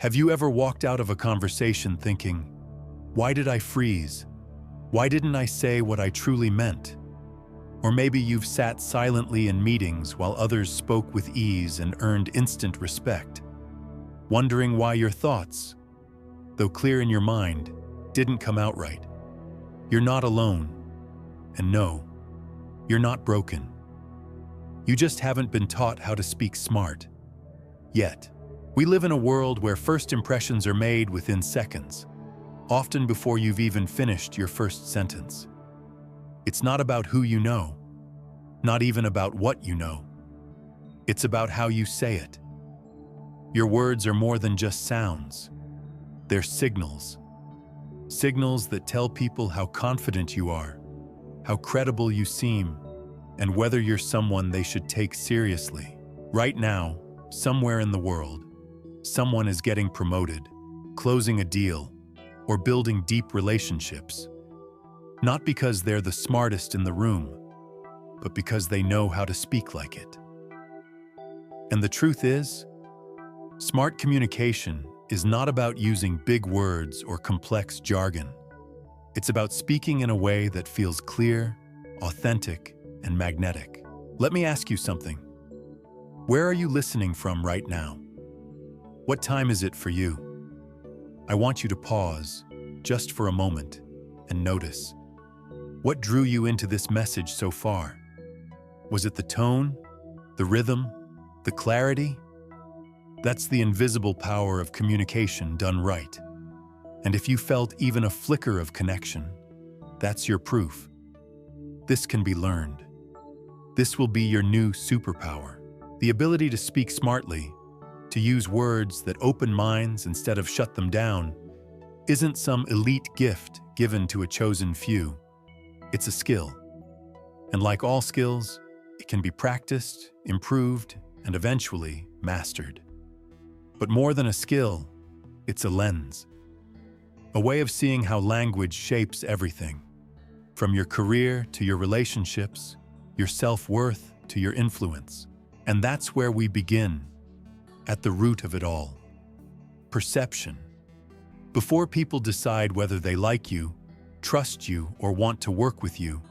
Have you ever walked out of a conversation thinking, "Why did I freeze? Why didn't I say what I truly meant?" Or maybe you've sat silently in meetings while others spoke with ease and earned instant respect, wondering why your thoughts, though clear in your mind, didn't come out right. You're not alone. And no, you're not broken. You just haven't been taught how to speak smart. Yet, we live in a world where first impressions are made within seconds, often before you've even finished your first sentence. It's not about who you know, not even about what you know. It's about how you say it. Your words are more than just sounds. They're signals. Signals that tell people how confident you are, how credible you seem, and whether you're someone they should take seriously. Right now, somewhere in the world, someone is getting promoted, closing a deal, or building deep relationships. Not because they're the smartest in the room, but because they know how to speak like it. And the truth is, smart communication is not about using big words or complex jargon. It's about speaking in a way that feels clear, authentic, and magnetic. Let me ask you something. Where are you listening from right now? What time is it for you? I want you to pause, just for a moment, and notice. What drew you into this message so far? Was it the tone, the rhythm, the clarity? That's the invisible power of communication done right. And if you felt even a flicker of connection, that's your proof. This can be learned. This will be your new superpower. The ability to speak smartly, to use words that open minds instead of shut them down, isn't some elite gift given to a chosen few. It's a skill. And like all skills, it can be practiced, improved, and eventually mastered. But more than a skill, it's a lens. A way of seeing how language shapes everything. From your career to your relationships, your self-worth to your influence. And that's where we begin, at the root of it all. Perception. Before people decide whether they like you, trust you, or want to work with you,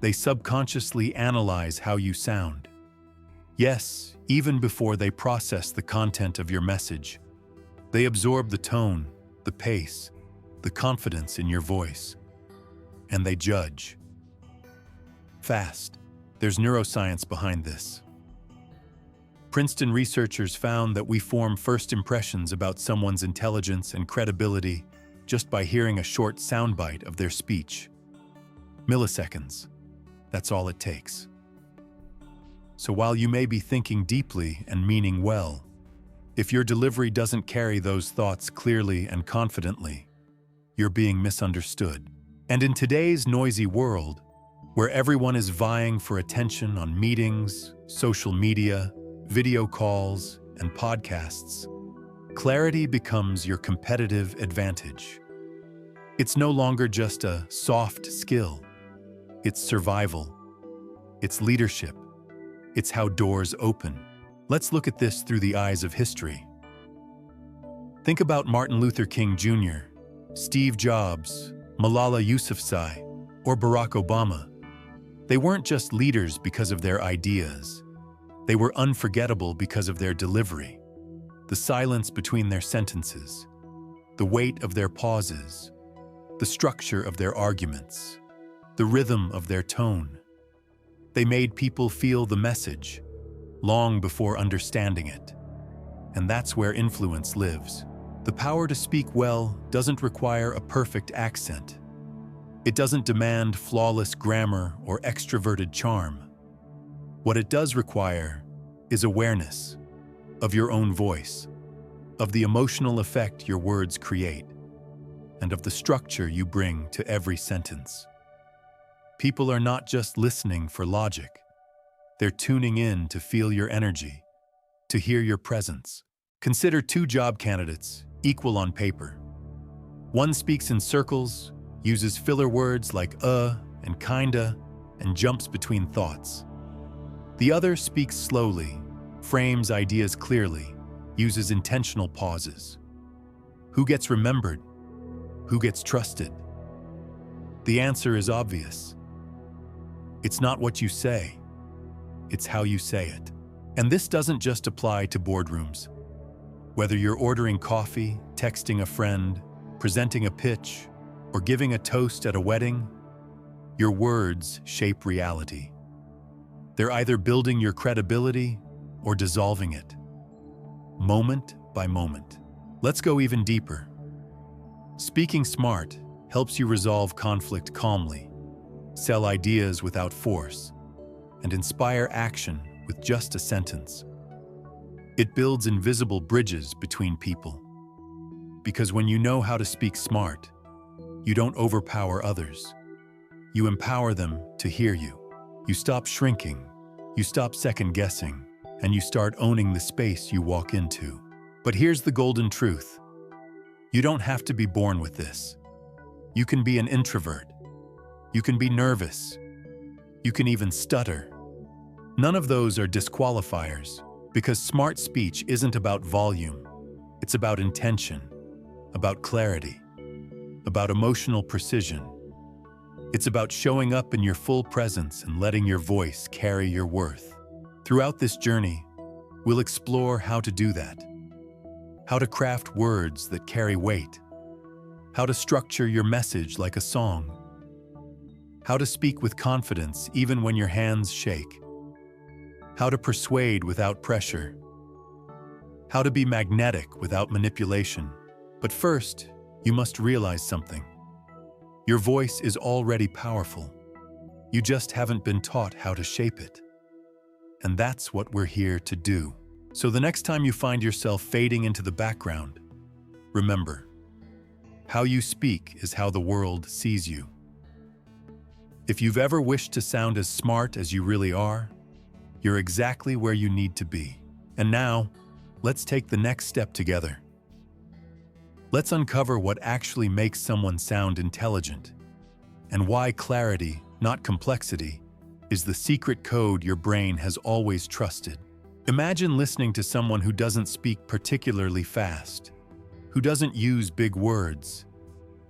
they subconsciously analyze how you sound. Yes, even before they process the content of your message, they absorb the tone, the pace, the confidence in your voice, and they judge. Fast. There's neuroscience behind this. Princeton researchers found that we form first impressions about someone's intelligence and credibility just by hearing a short soundbite of their speech. Milliseconds. That's all it takes. So while you may be thinking deeply and meaning well, if your delivery doesn't carry those thoughts clearly and confidently, you're being misunderstood. And in today's noisy world, where everyone is vying for attention on meetings, social media, video calls, and podcasts, clarity becomes your competitive advantage. It's no longer just a soft skill. It's survival. It's leadership. It's how doors open. Let's look at this through the eyes of history. Think about Martin Luther King Jr., Steve Jobs, Malala Yousafzai, or Barack Obama. They weren't just leaders because of their ideas. They were unforgettable because of their delivery, the silence between their sentences, the weight of their pauses, the structure of their arguments, the rhythm of their tone. They made people feel the message long before understanding it. And that's where influence lives. The power to speak well doesn't require a perfect accent. It doesn't demand flawless grammar or extroverted charm. What it does require is awareness of your own voice, of the emotional effect your words create, and of the structure you bring to every sentence. People are not just listening for logic. They're tuning in to feel your energy, to hear your presence. Consider two job candidates, equal on paper. One speaks in circles, uses filler words like and kinda, and jumps between thoughts. The other speaks slowly, frames ideas clearly, uses intentional pauses. Who gets remembered? Who gets trusted? The answer is obvious. It's not what you say, it's how you say it. And this doesn't just apply to boardrooms. Whether you're ordering coffee, texting a friend, presenting a pitch, or giving a toast at a wedding, your words shape reality. They're either building your credibility or dissolving it, moment by moment. Let's go even deeper. Speaking smart helps you resolve conflict calmly, sell ideas without force, and inspire action with just a sentence. It builds invisible bridges between people. Because when you know how to speak smart, you don't overpower others. You empower them to hear you. You stop shrinking, you stop second-guessing, and you start owning the space you walk into. But here's the golden truth. You don't have to be born with this. You can be an introvert. You can be nervous. You can even stutter. None of those are disqualifiers, because smart speech isn't about volume. It's about intention, about clarity, about emotional precision. It's about showing up in your full presence and letting your voice carry your worth. Throughout this journey, we'll explore how to do that. How to craft words that carry weight. How to structure your message like a song. How to speak with confidence even when your hands shake. How to persuade without pressure. How to be magnetic without manipulation. But first, you must realize something. Your voice is already powerful. You just haven't been taught how to shape it. And that's what we're here to do. So the next time you find yourself fading into the background, remember, how you speak is how the world sees you. If you've ever wished to sound as smart as you really are, you're exactly where you need to be. And now, let's take the next step together. Let's uncover what actually makes someone sound intelligent, and why clarity, not complexity, is the secret code your brain has always trusted. Imagine listening to someone who doesn't speak particularly fast, who doesn't use big words,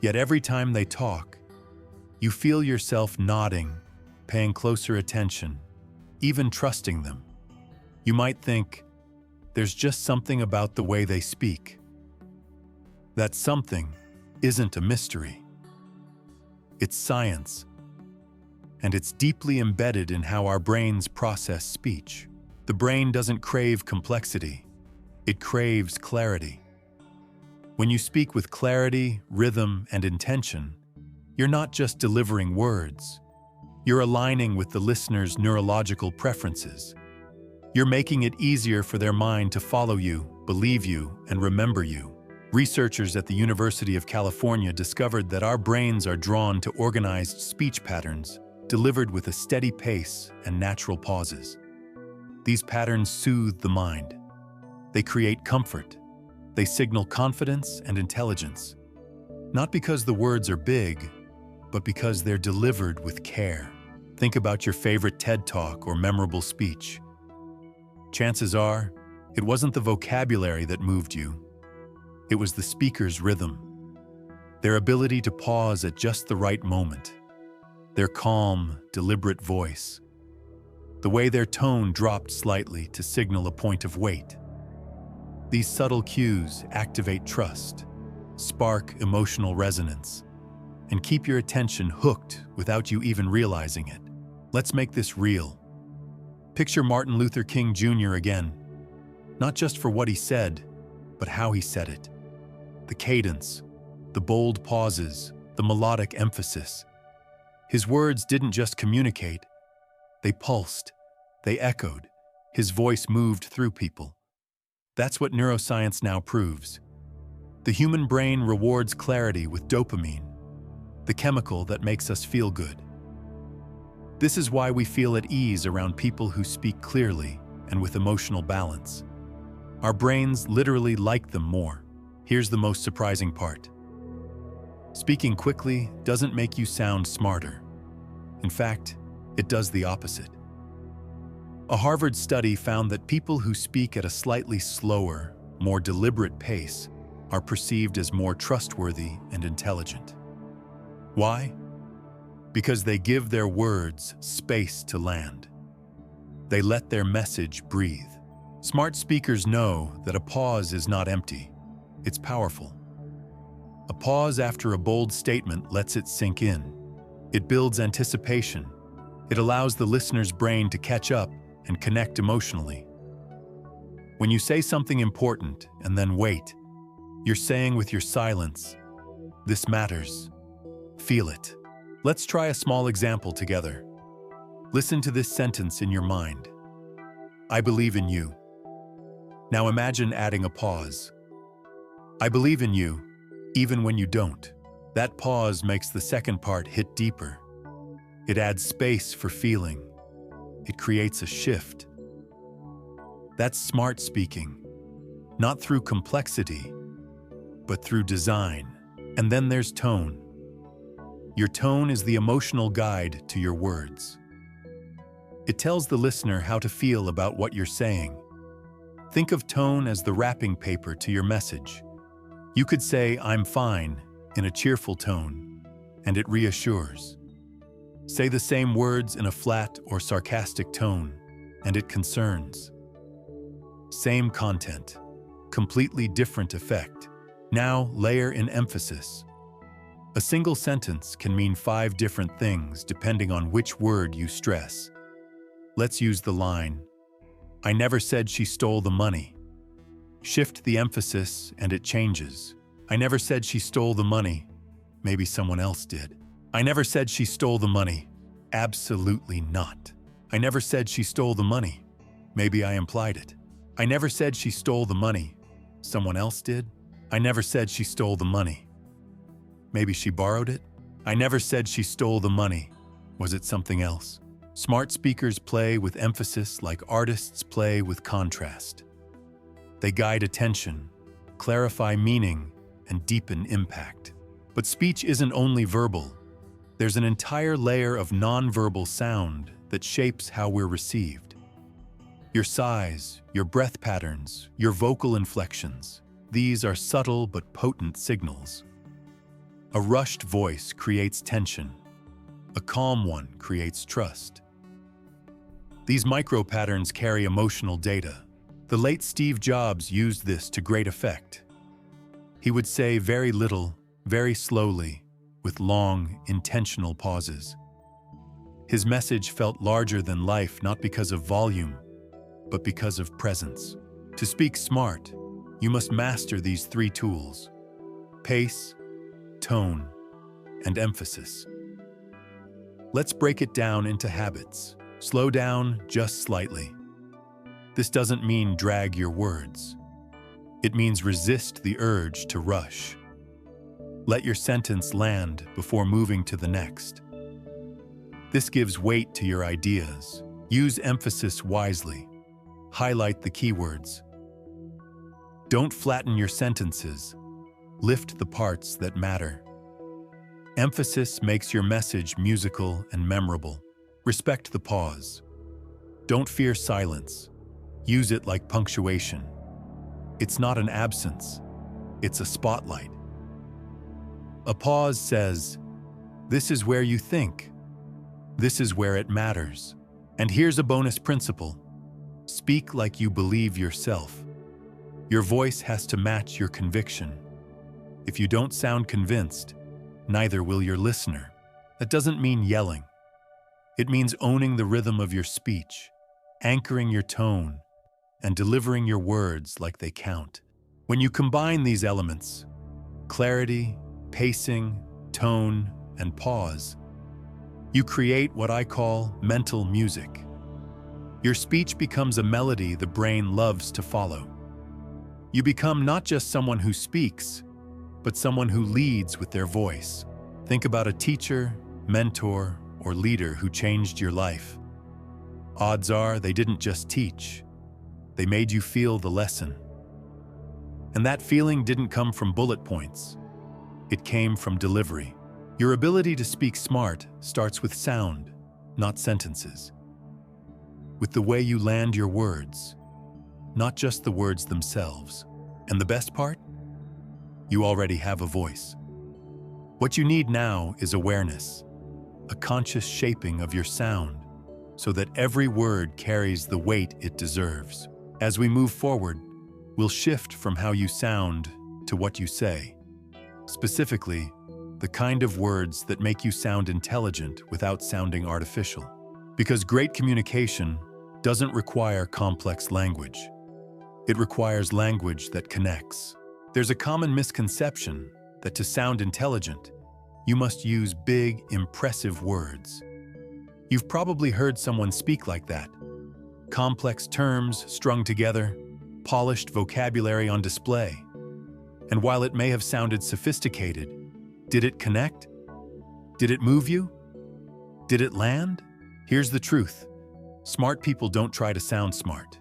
yet every time they talk, you feel yourself nodding, paying closer attention, even trusting them. You might think, there's just something about the way they speak. That something isn't a mystery. It's science, and it's deeply embedded in how our brains process speech. The brain doesn't crave complexity, it craves clarity. When you speak with clarity, rhythm, and intention, you're not just delivering words. You're aligning with the listener's neurological preferences. You're making it easier for their mind to follow you, believe you, and remember you. Researchers at the University of California discovered that our brains are drawn to organized speech patterns, delivered with a steady pace and natural pauses. These patterns soothe the mind. They create comfort. They signal confidence and intelligence. Not because the words are big, but because they're delivered with care. Think about your favorite TED Talk or memorable speech. Chances are, it wasn't the vocabulary that moved you. It was the speaker's rhythm, their ability to pause at just the right moment, their calm, deliberate voice, the way their tone dropped slightly to signal a point of weight. These subtle cues activate trust, spark emotional resonance, and keep your attention hooked without you even realizing it. Let's make this real. Picture Martin Luther King Jr. again, not just for what he said, but how he said it. The cadence, the bold pauses, the melodic emphasis. His words didn't just communicate, they pulsed, they echoed. His voice moved through people. That's what neuroscience now proves. The human brain rewards clarity with dopamine, the chemical that makes us feel good. This is why we feel at ease around people who speak clearly and with emotional balance. Our brains literally like them more. Here's the most surprising part. Speaking quickly doesn't make you sound smarter. In fact, it does the opposite. A Harvard study found that people who speak at a slightly slower, more deliberate pace are perceived as more trustworthy and intelligent. Why? Because they give their words space to land. They let their message breathe. Smart speakers know that a pause is not empty. It's powerful. A pause after a bold statement lets it sink in. It builds anticipation. It allows the listener's brain to catch up and connect emotionally. When you say something important and then wait, you're saying with your silence, "This matters. Feel it." Let's try a small example together. Listen to this sentence in your mind. "I believe in you." Now imagine adding a pause. "I believe in you, even when you don't." That pause makes the second part hit deeper. It adds space for feeling. It creates a shift. That's smart speaking, not through complexity, but through design. And then there's tone. Your tone is the emotional guide to your words. It tells the listener how to feel about what you're saying. Think of tone as the wrapping paper to your message. You could say, "I'm fine," in a cheerful tone, and it reassures. Say the same words in a flat or sarcastic tone, and it concerns. Same content, completely different effect. Now layer in emphasis. A single sentence can mean 5 different things depending on which word you stress. Let's use the line, "I never said she stole the money." Shift the emphasis and it changes. "I never said she stole the money." Maybe someone else did. "I never said she stole the money." Absolutely not. "I never said she stole the money." Maybe I implied it. "I never said she stole the money." Someone else did. "I never said she stole the money." Maybe she borrowed it. "I never said she stole the money." Was it something else? Smart speakers play with emphasis like artists play with contrast. They guide attention, clarify meaning, and deepen impact. But speech isn't only verbal. There's an entire layer of nonverbal sound that shapes how we're received. Your sighs, your breath patterns, your vocal inflections, these are subtle but potent signals. A rushed voice creates tension. A calm one creates trust. These micro-patterns carry emotional data. The late Steve Jobs used this to great effect. He would say very little, very slowly, with long, intentional pauses. His message felt larger than life not because of volume, but because of presence. To speak smart, you must master these 3 tools: pace, tone, and emphasis. Let's break it down into habits. Slow down just slightly. This doesn't mean drag your words. It means resist the urge to rush. Let your sentence land before moving to the next. This gives weight to your ideas. Use emphasis wisely. Highlight the keywords. Don't flatten your sentences. Lift the parts that matter. Emphasis makes your message musical and memorable. Respect the pause. Don't fear silence. Use it like punctuation. It's not an absence. It's a spotlight. A pause says, "This is where you think. This is where it matters." And here's a bonus principle. Speak like you believe yourself. Your voice has to match your conviction. If you don't sound convinced, neither will your listener. That doesn't mean yelling. It means owning the rhythm of your speech, anchoring your tone, and delivering your words like they count. When you combine these elements, clarity, pacing, tone, and pause, you create what I call mental music. Your speech becomes a melody the brain loves to follow. You become not just someone who speaks, but someone who leads with their voice. Think about a teacher, mentor, or leader who changed your life. Odds are they didn't just teach. They made you feel the lesson. And that feeling didn't come from bullet points. It came from delivery. Your ability to speak smart starts with sound, not sentences. With the way you land your words, not just the words themselves. And the best part? You already have a voice. What you need now is awareness, a conscious shaping of your sound, so that every word carries the weight it deserves. As we move forward, we'll shift from how you sound to what you say. Specifically, the kind of words that make you sound intelligent without sounding artificial. Because great communication doesn't require complex language. It requires language that connects. There's a common misconception that to sound intelligent, you must use big, impressive words. You've probably heard someone speak like that. Complex terms strung together, polished vocabulary on display. And while it may have sounded sophisticated, did it connect? Did it move you? Did it land? Here's the truth. Smart people don't try to sound smart.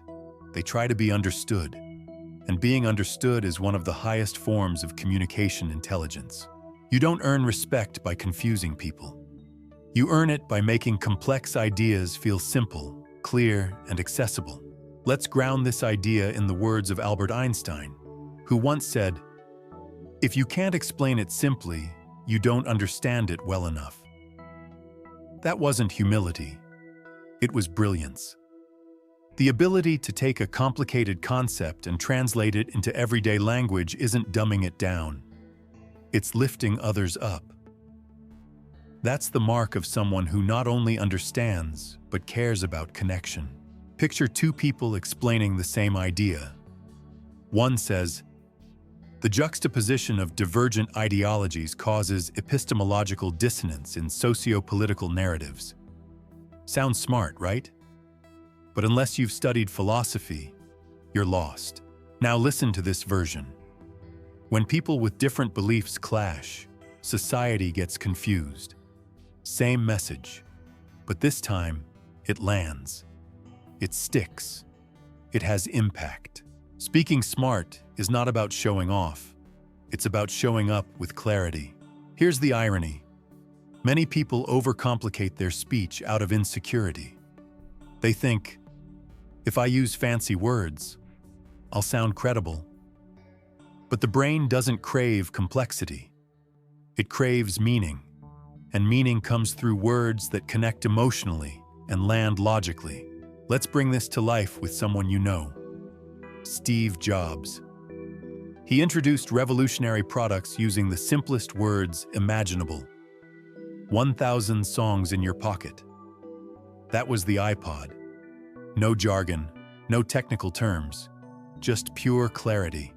They try to be understood. And being understood is one of the highest forms of communication intelligence. You don't earn respect by confusing people. You earn it by making complex ideas feel simple, clear, and accessible. Let's ground this idea in the words of Albert Einstein, who once said, "If you can't explain it simply, you don't understand it well enough." That wasn't humility. It was brilliance. The ability to take a complicated concept and translate it into everyday language isn't dumbing it down. It's lifting others up. That's the mark of someone who not only understands, but cares about connection. Picture two people explaining the same idea. One says, "The juxtaposition of divergent ideologies causes epistemological dissonance in socio-political narratives." Sounds smart, right? But unless you've studied philosophy, you're lost. Now listen to this version. When people with different beliefs clash, society gets confused. Same message, but this time it lands. It sticks. It has impact. Speaking smart is not about showing off. It's about showing up with clarity. Here's the irony. Many people overcomplicate their speech out of insecurity. They think, if I use fancy words, I'll sound credible. But the brain doesn't crave complexity. It craves meaning, and meaning comes through words that connect emotionally and land logically. Let's bring this to life with someone you know. Steve Jobs. He introduced revolutionary products using the simplest words imaginable. 1,000 songs in your pocket. That was the iPod. No jargon, no technical terms, just pure clarity.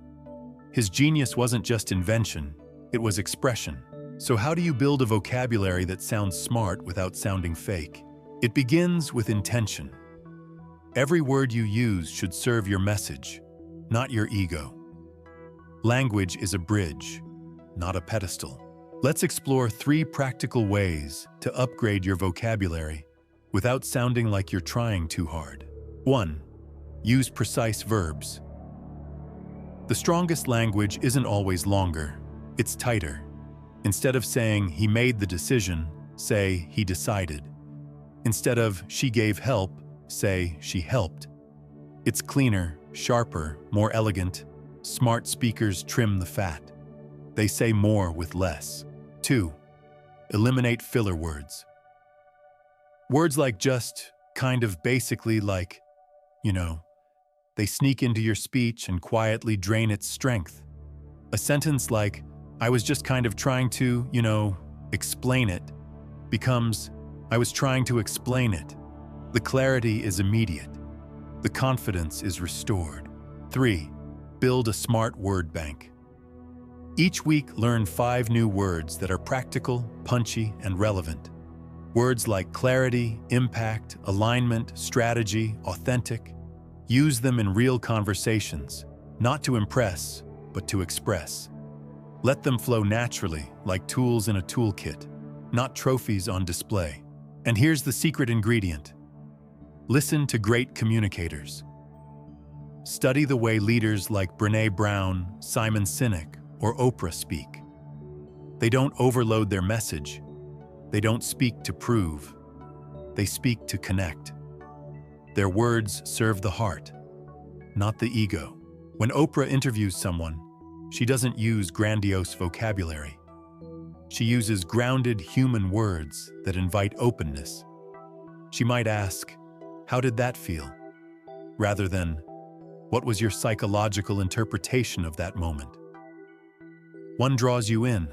His genius wasn't just invention, it was expression. So how do you build a vocabulary that sounds smart without sounding fake? It begins with intention. Every word you use should serve your message, not your ego. Language is a bridge, not a pedestal. Let's explore 3 practical ways to upgrade your vocabulary without sounding like you're trying too hard. 1. Use precise verbs. The strongest language isn't always longer, it's tighter. Instead of saying, "he made the decision," say, "he decided." Instead of, "she gave help," say, "she helped." It's cleaner, sharper, more elegant. Smart speakers trim the fat. They say more with less. 2. Eliminate filler words. Words like just, kind of, basically, like, they sneak into your speech and quietly drain its strength. A sentence like, "I was just kind of trying to, explain it," becomes, "I was trying to explain it." The clarity is immediate. The confidence is restored. 3. Build a smart word bank. Each week, learn 5 new words that are practical, punchy, and relevant. Words like clarity, impact, alignment, strategy, authentic. Use them in real conversations, not to impress, but to express. Let them flow naturally, like tools in a toolkit, not trophies on display. And here's the secret ingredient. Listen to great communicators. Study the way leaders like Brené Brown, Simon Sinek, or Oprah speak. They don't overload their message. They don't speak to prove. They speak to connect. Their words serve the heart, not the ego. When Oprah interviews someone, She doesn't use grandiose vocabulary. She uses grounded human words that invite openness. She might ask, "How did that feel?" rather than, "What was your psychological interpretation of that moment?" One draws you in,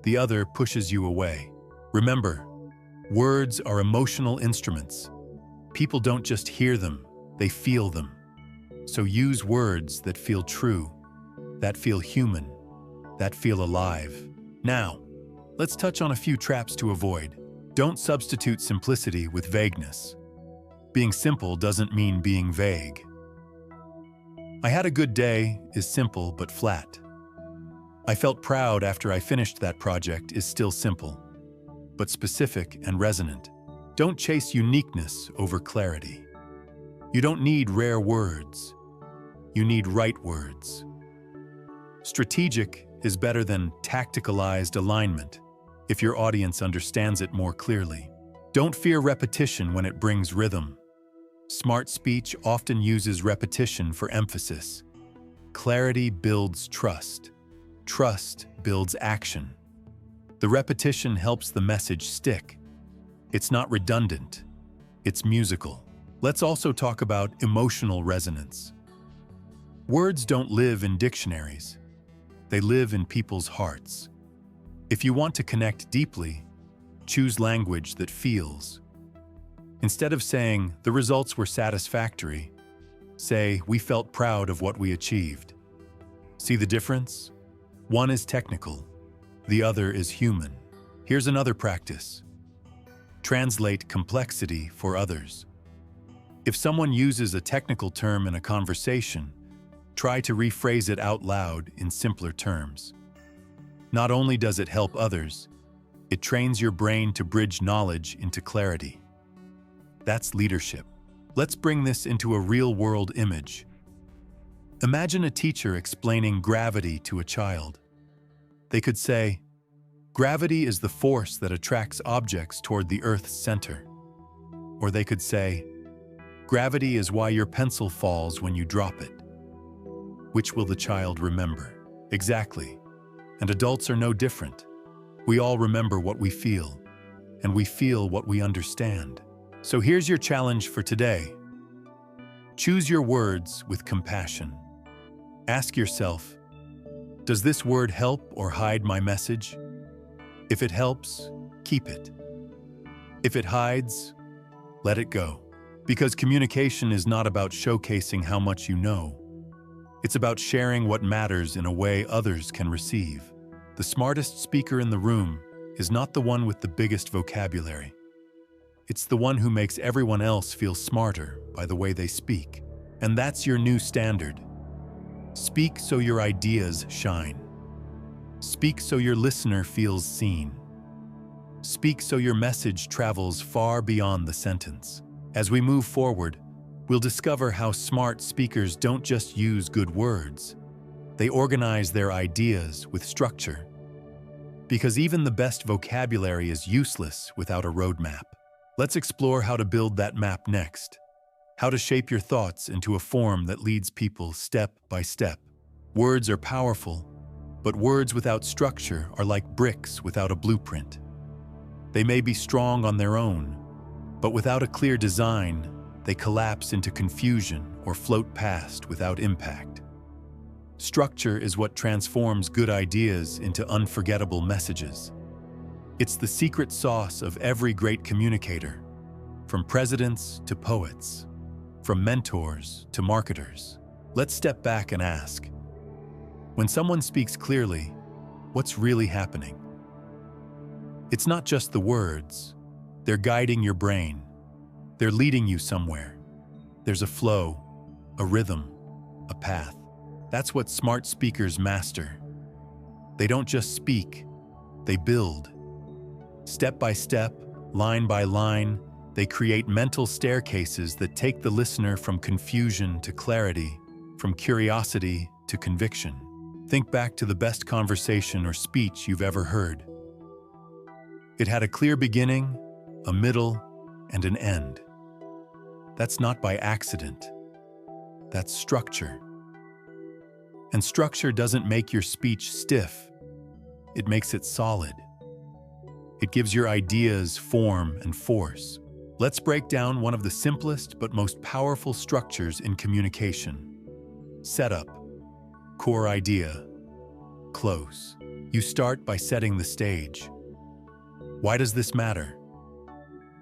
the other pushes you away. Remember, words are emotional instruments. People don't just hear them, they feel them. So use words that feel true, that feel human, that feel alive. Now, let's touch on a few traps to avoid. Don't substitute simplicity with vagueness. Being simple doesn't mean being vague. "I had a good day" is simple but flat. "I felt proud after I finished that project" is still simple, but specific and resonant. Don't chase uniqueness over clarity. You don't need rare words. You need right words. Strategic is better than tacticalized alignment if your audience understands it more clearly. Don't fear repetition when it brings rhythm. Smart speech often uses repetition for emphasis. Clarity builds trust. Trust builds action. The repetition helps the message stick. It's not redundant. It's musical. Let's also talk about emotional resonance. Words don't live in dictionaries. They live in people's hearts. If you want to connect deeply, choose language that feels. Instead of saying, "The results were satisfactory," say, "We felt proud of what we achieved." See the difference? One is technical, the other is human. Here's another practice. Translate complexity for others. If someone uses a technical term in a conversation, try to rephrase it out loud in simpler terms. Not only does it help others, it trains your brain to bridge knowledge into clarity. That's leadership. Let's bring this into a real-world image. Imagine a teacher explaining gravity to a child. They could say, "Gravity is the force that attracts objects toward the Earth's center." Or they could say, "Gravity is why your pencil falls when you drop it." Which will the child remember? Exactly. And adults are no different. We all remember what we feel, and we feel what we understand. So here's your challenge for today. Choose your words with compassion. Ask yourself, does this word help or hide my message? If it helps, keep it. If it hides, let it go. Because communication is not about showcasing how much you know. It's about sharing what matters in a way others can receive. The smartest speaker in the room is not the one with the biggest vocabulary. It's the one who makes everyone else feel smarter by the way they speak. And that's your new standard. Speak so your ideas shine. Speak so your listener feels seen. Speak so your message travels far beyond the sentence. As we move forward, we'll discover how smart speakers don't just use good words. They organize their ideas with structure. Because even the best vocabulary is useless without a roadmap. Let's explore how to build that map next. How to shape your thoughts into a form that leads people step by step. Words are powerful, but words without structure are like bricks without a blueprint. They may be strong on their own, but without a clear design, they collapse into confusion or float past without impact. Structure is what transforms good ideas into unforgettable messages. It's the secret sauce of every great communicator, from presidents to poets, from mentors to marketers. Let's step back and ask, when someone speaks clearly, what's really happening? It's not just the words. They're guiding your brain. They're leading you somewhere. There's a flow, a rhythm, a path. That's what smart speakers master. They don't just speak, they build. Step by step, line by line, they create mental staircases that take the listener from confusion to clarity, from curiosity to conviction. Think back to the best conversation or speech you've ever heard. It had a clear beginning, a middle, and an end. That's not by accident. That's structure. And structure doesn't make your speech stiff. It makes it solid. It gives your ideas form and force. Let's break down one of the simplest but most powerful structures in communication. Setup, core idea, close. You start by setting the stage. Why does this matter?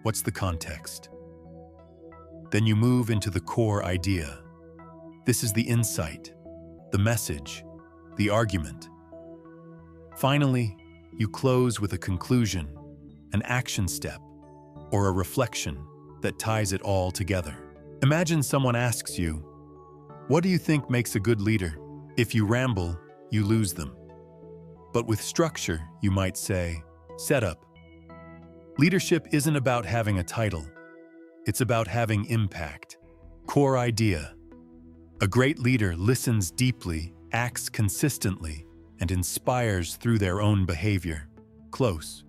What's the context? Then you move into the core idea. This is the insight, the message, the argument. Finally, you close with a conclusion, an action step, or a reflection that ties it all together. Imagine someone asks you, "What do you think makes a good leader?" If you ramble, you lose them. But with structure, you might say, "Setup." Leadership isn't about having a title. It's about having impact. Core idea. A great leader listens deeply, acts consistently, and inspires through their own behavior. Close.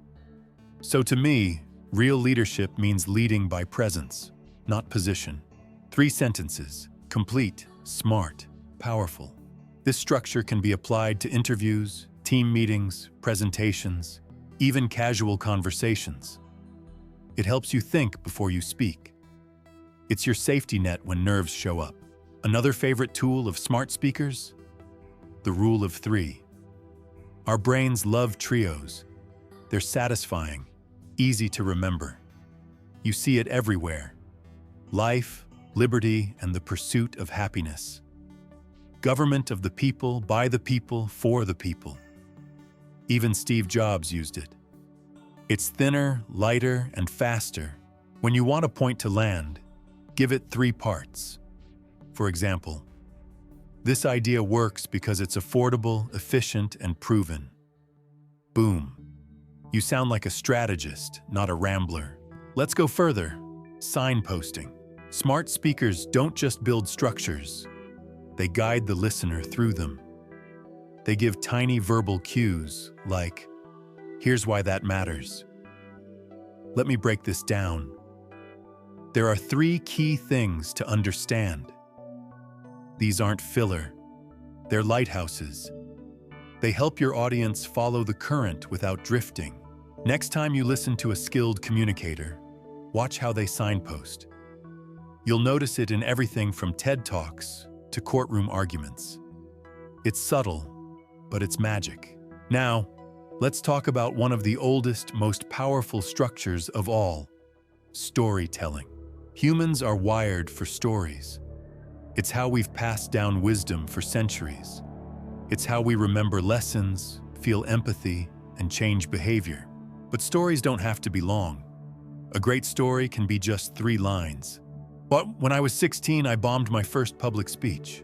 So to me, real leadership means leading by presence, not position. 3 sentences, complete, smart, powerful. This structure can be applied to interviews, team meetings, presentations, even casual conversations. It helps you think before you speak. It's your safety net when nerves show up. Another favorite tool of smart speakers? The rule of 3. Our brains love trios. They're satisfying, easy to remember. You see it everywhere. Life, liberty, and the pursuit of happiness. Government of the people, by the people, for the people. Even Steve Jobs used it. It's thinner, lighter, and faster. When you want a point to land, give it 3 parts. For example, this idea works because it's affordable, efficient, and proven. Boom. You sound like a strategist, not a rambler. Let's go further. Signposting. Smart speakers don't just build structures. They guide the listener through them. They give tiny verbal cues like, "Here's why that matters." Let me break this down. There are 3 key things to understand. These aren't filler. They're lighthouses. They help your audience follow the current without drifting. Next time you listen to a skilled communicator, watch how they signpost. You'll notice it in everything from TED Talks to courtroom arguments. It's subtle, but it's magic. Now, let's talk about one of the oldest, most powerful structures of all: storytelling. Humans are wired for stories. It's how we've passed down wisdom for centuries. It's how we remember lessons, feel empathy, and change behavior. But stories don't have to be long. A great story can be just 3 lines. But when I was 16, I bombed my first public speech.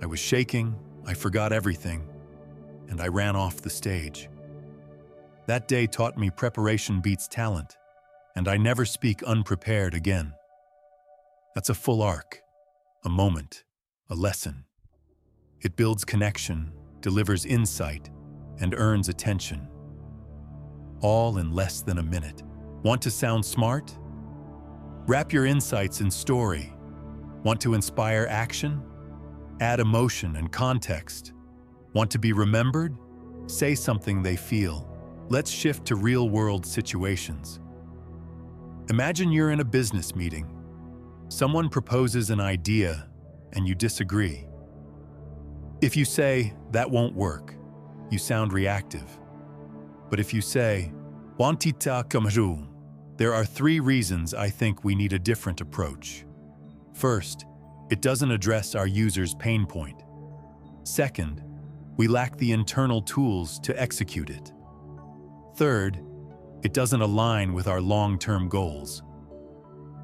I was shaking, I forgot everything, and I ran off the stage. That day taught me preparation beats talent, and I never speak unprepared again. That's a full arc. A moment, a lesson. It builds connection, delivers insight, and earns attention. All in less than a minute. Want to sound smart? Wrap your insights in story. Want to inspire action? Add emotion and context. Want to be remembered? Say something they feel. Let's shift to real-world situations. Imagine you're in a business meeting. Someone proposes an idea, and you disagree. If you say, "That won't work," you sound reactive. But if you say, "Wantita kamaru," there are 3 reasons I think we need a different approach. First, it doesn't address our user's pain point. Second, we lack the internal tools to execute it. Third, it doesn't align with our long-term goals.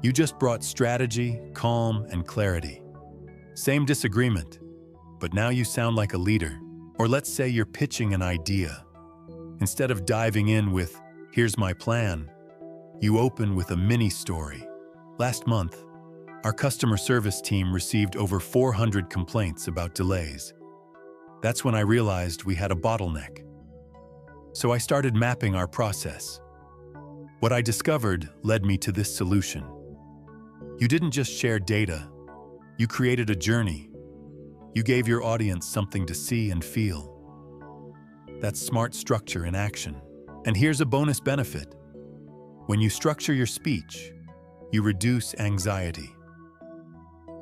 You just brought strategy, calm, and clarity. Same disagreement, but now you sound like a leader. Or let's say you're pitching an idea. Instead of diving in with, "Here's my plan," you open with a mini story. Last month, our customer service team received over 400 complaints about delays. That's when I realized we had a bottleneck. So I started mapping our process. What I discovered led me to this solution. You didn't just share data, you created a journey. You gave your audience something to see and feel. That's smart structure in action. And here's a bonus benefit. When you structure your speech, you reduce anxiety.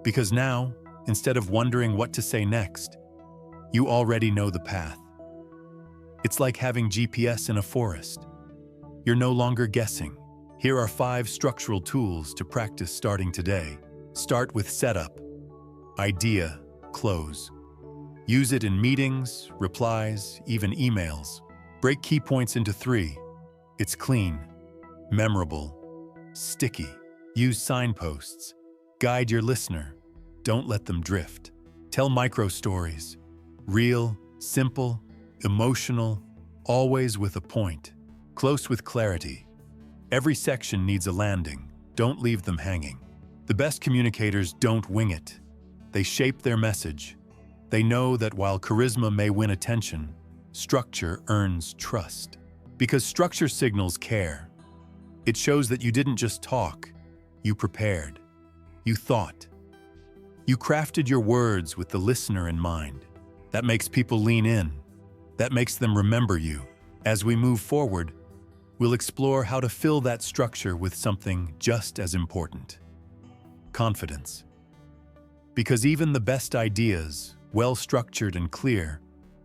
Because now, instead of wondering what to say next, you already know the path. It's like having GPS in a forest. You're no longer guessing. Here are 5 structural tools to practice starting today. Start with setup. Idea, close. Use it in meetings, replies, even emails. Break key points into 3. It's clean, memorable, sticky. Use signposts. Guide your listener. Don't let them drift. Tell micro stories. Real, simple, emotional, always with a point. Close with clarity. Every section needs a landing. Don't leave them hanging. The best communicators don't wing it. They shape their message. They know that while charisma may win attention, structure earns trust. Because structure signals care. It shows that you didn't just talk, you prepared. You thought. You crafted your words with the listener in mind. That makes people lean in. That makes them remember you. As we move forward, we'll explore how to fill that structure with something just as important. Confidence. Because even the best ideas, well-structured and clear,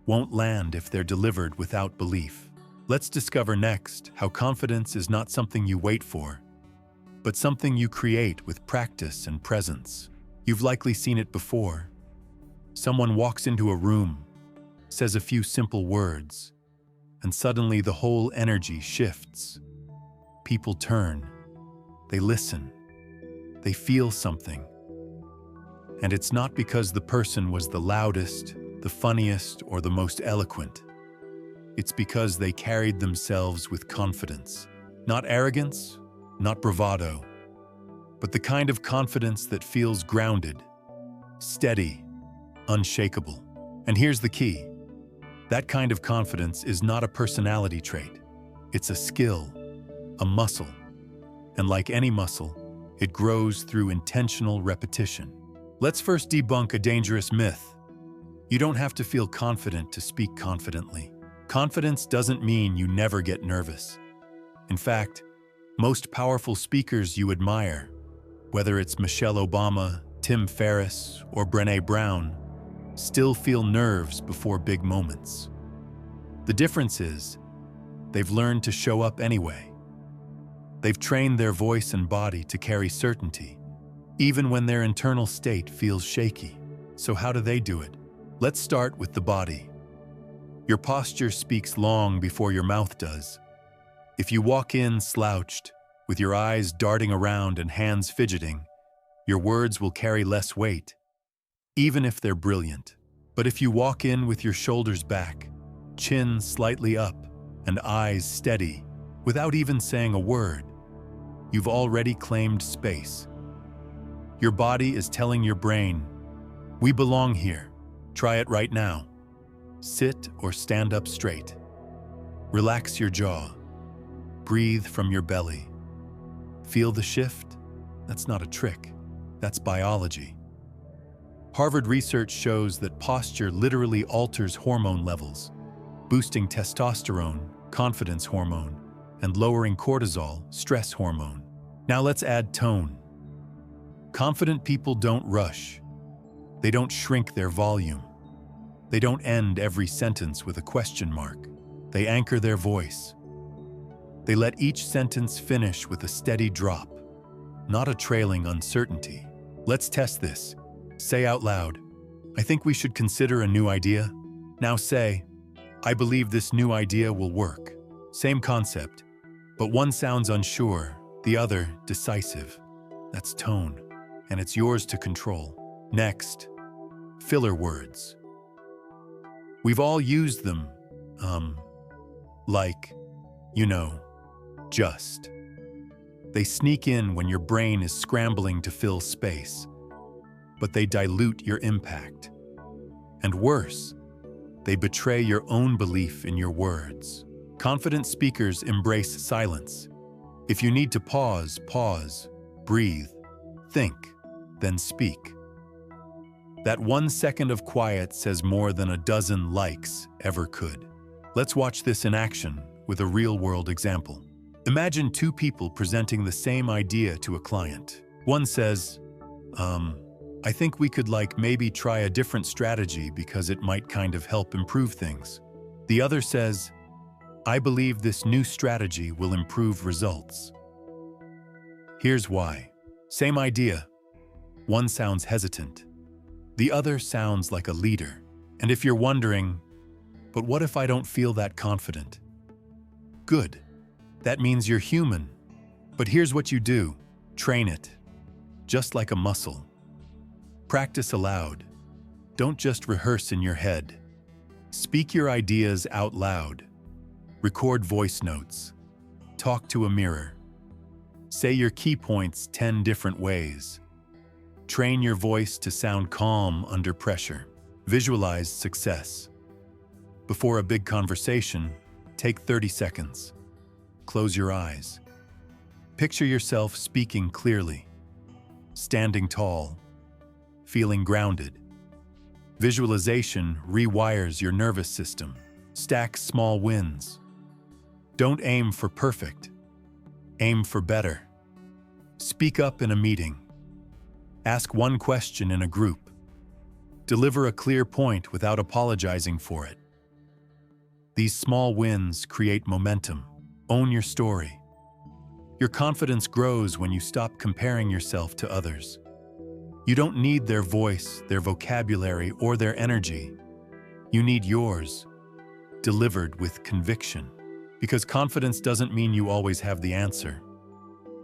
won't land if they're delivered without belief. Let's discover next how confidence is not something you wait for, but something you create with practice and presence. You've likely seen it before. Someone walks into a room, says a few simple words, and suddenly the whole energy shifts. People turn, they listen, they feel something. And it's not because the person was the loudest, the funniest, or the most eloquent. It's because they carried themselves with confidence. Not arrogance, not bravado, but the kind of confidence that feels grounded, steady, unshakable. And here's the key. That kind of confidence is not a personality trait. It's a skill, a muscle. And like any muscle, it grows through intentional repetition. Let's first debunk a dangerous myth. You don't have to feel confident to speak confidently. Confidence doesn't mean you never get nervous. In fact, most powerful speakers you admire, whether it's Michelle Obama, Tim Ferriss, or Brené Brown, still feel nerves before big moments. The difference is, they've learned to show up anyway. They've trained their voice and body to carry certainty, even when their internal state feels shaky. So how do they do it? Let's start with the body. Your posture speaks long before your mouth does. If you walk in slouched, with your eyes darting around and hands fidgeting, your words will carry less weight, even if they're brilliant. But if you walk in with your shoulders back, chin slightly up, and eyes steady, without even saying a word, you've already claimed space. Your body is telling your brain, "We belong here. Try it right now." Sit or stand up straight. Relax your jaw. Breathe from your belly. Feel the shift? That's not a trick. That's biology. Harvard research shows that posture literally alters hormone levels, boosting testosterone, confidence hormone, and lowering cortisol, stress hormone. Now let's add tone. Confident people don't rush. They don't shrink their volume. They don't end every sentence with a question mark. They anchor their voice. They let each sentence finish with a steady drop, not a trailing uncertainty. Let's test this. Say out loud, "I think we should consider a new idea." Now say, "I believe this new idea will work." Same concept, but one sounds unsure, the other decisive. That's tone, and it's yours to control. Next, filler words. We've all used them, like, just. They sneak in when your brain is scrambling to fill space, but they dilute your impact. And worse, they betray your own belief in your words. Confident speakers embrace silence. If you need to pause, breathe, think, then speak. That 1 second of quiet says more than a dozen likes ever could. Let's watch this in action with a real-world example. Imagine two people presenting the same idea to a client. One says, I think we could maybe try a different strategy because it might kind of help improve things. The other says, I believe this new strategy will improve results. Here's why. Same idea. One sounds hesitant. The other sounds like a leader. And if you're wondering, but what if I don't feel that confident? Good. That means you're human. But here's what you do. Train it. Just like a muscle. Practice aloud. Don't just rehearse in your head. Speak your ideas out loud. Record voice notes. Talk to a mirror. Say your key points 10 different ways. Train your voice to sound calm under pressure. Visualize success. Before a big conversation, take 30 seconds. Close your eyes. Picture yourself speaking clearly, standing tall, feeling grounded. Visualization rewires your nervous system. Stack small wins. Don't aim for perfect. Aim for better. Speak up in a meeting. Ask one question in a group. Deliver a clear point without apologizing for it. These small wins create momentum. Own your story. Your confidence grows when you stop comparing yourself to others. You don't need their voice, their vocabulary, or their energy. You need yours, delivered with conviction. Because confidence doesn't mean you always have the answer.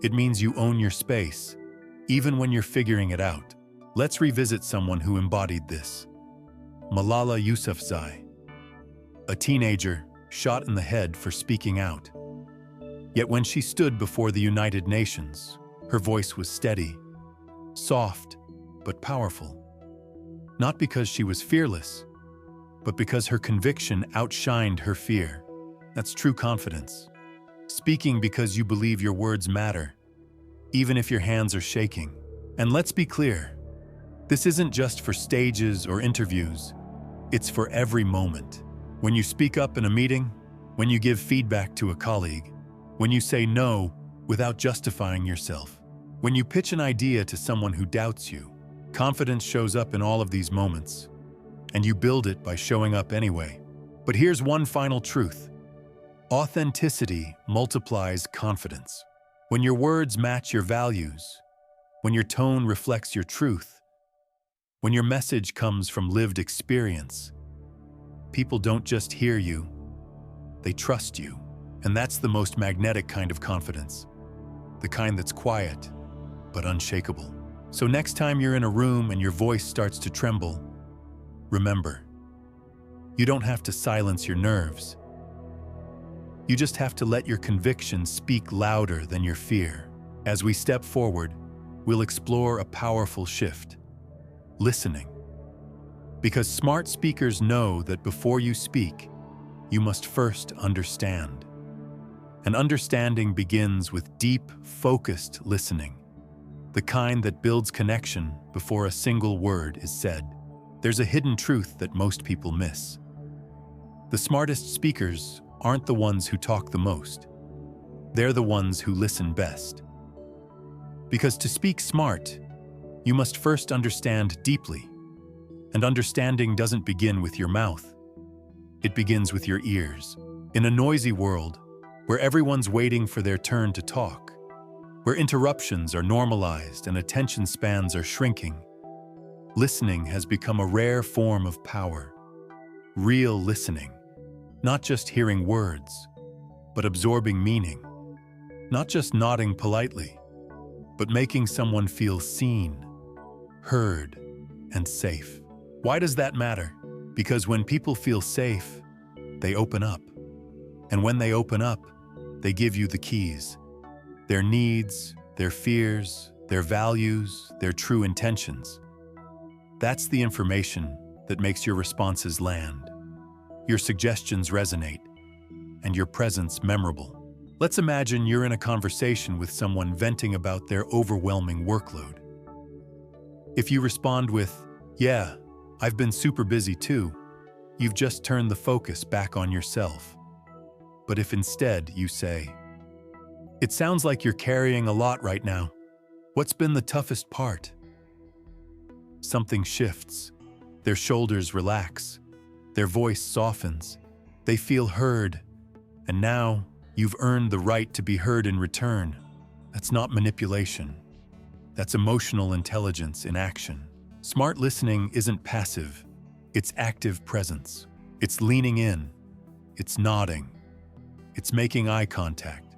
It means you own your space, even when you're figuring it out. Let's revisit someone who embodied this. Malala Yousafzai, a teenager shot in the head for speaking out. Yet when she stood before the United Nations, her voice was steady, soft, but powerful. Not because she was fearless, but because her conviction outshined her fear. That's true confidence. Speaking because you believe your words matter, even if your hands are shaking. And let's be clear, this isn't just for stages or interviews. It's for every moment. When you speak up in a meeting, when you give feedback to a colleague, when you say no without justifying yourself, when you pitch an idea to someone who doubts you, confidence shows up in all of these moments, and you build it by showing up anyway. But here's one final truth. Authenticity multiplies confidence. When your words match your values, when your tone reflects your truth, when your message comes from lived experience, people don't just hear you, they trust you. And that's the most magnetic kind of confidence, the kind that's quiet, but unshakable. So next time you're in a room and your voice starts to tremble, remember, you don't have to silence your nerves. You just have to let your conviction speak louder than your fear. As we step forward, we'll explore a powerful shift: listening. Because smart speakers know that before you speak, you must first understand. And understanding begins with deep, focused listening, the kind that builds connection before a single word is said. There's a hidden truth that most people miss. The smartest speakers aren't the ones who talk the most. They're the ones who listen best. Because to speak smart, you must first understand deeply. And understanding doesn't begin with your mouth. It begins with your ears. In a noisy world, where everyone's waiting for their turn to talk, where interruptions are normalized and attention spans are shrinking, listening has become a rare form of power. Real listening, not just hearing words, but absorbing meaning, not just nodding politely, but making someone feel seen, heard, and safe. Why does that matter? Because when people feel safe, they open up. And when they open up, they give you the keys, their needs, their fears, their values, their true intentions. That's the information that makes your responses land, your suggestions resonate, and your presence memorable. Let's imagine you're in a conversation with someone venting about their overwhelming workload. If you respond with, Yeah, I've been super busy too. You've just turned the focus back on yourself. But if instead you say, "It sounds like you're carrying a lot right now. What's been the toughest part?" Something shifts. Their shoulders relax. Their voice softens. They feel heard. And now you've earned the right to be heard in return. That's not manipulation. That's emotional intelligence in action. Smart listening isn't passive. It's active presence. It's leaning in. It's nodding. It's making eye contact.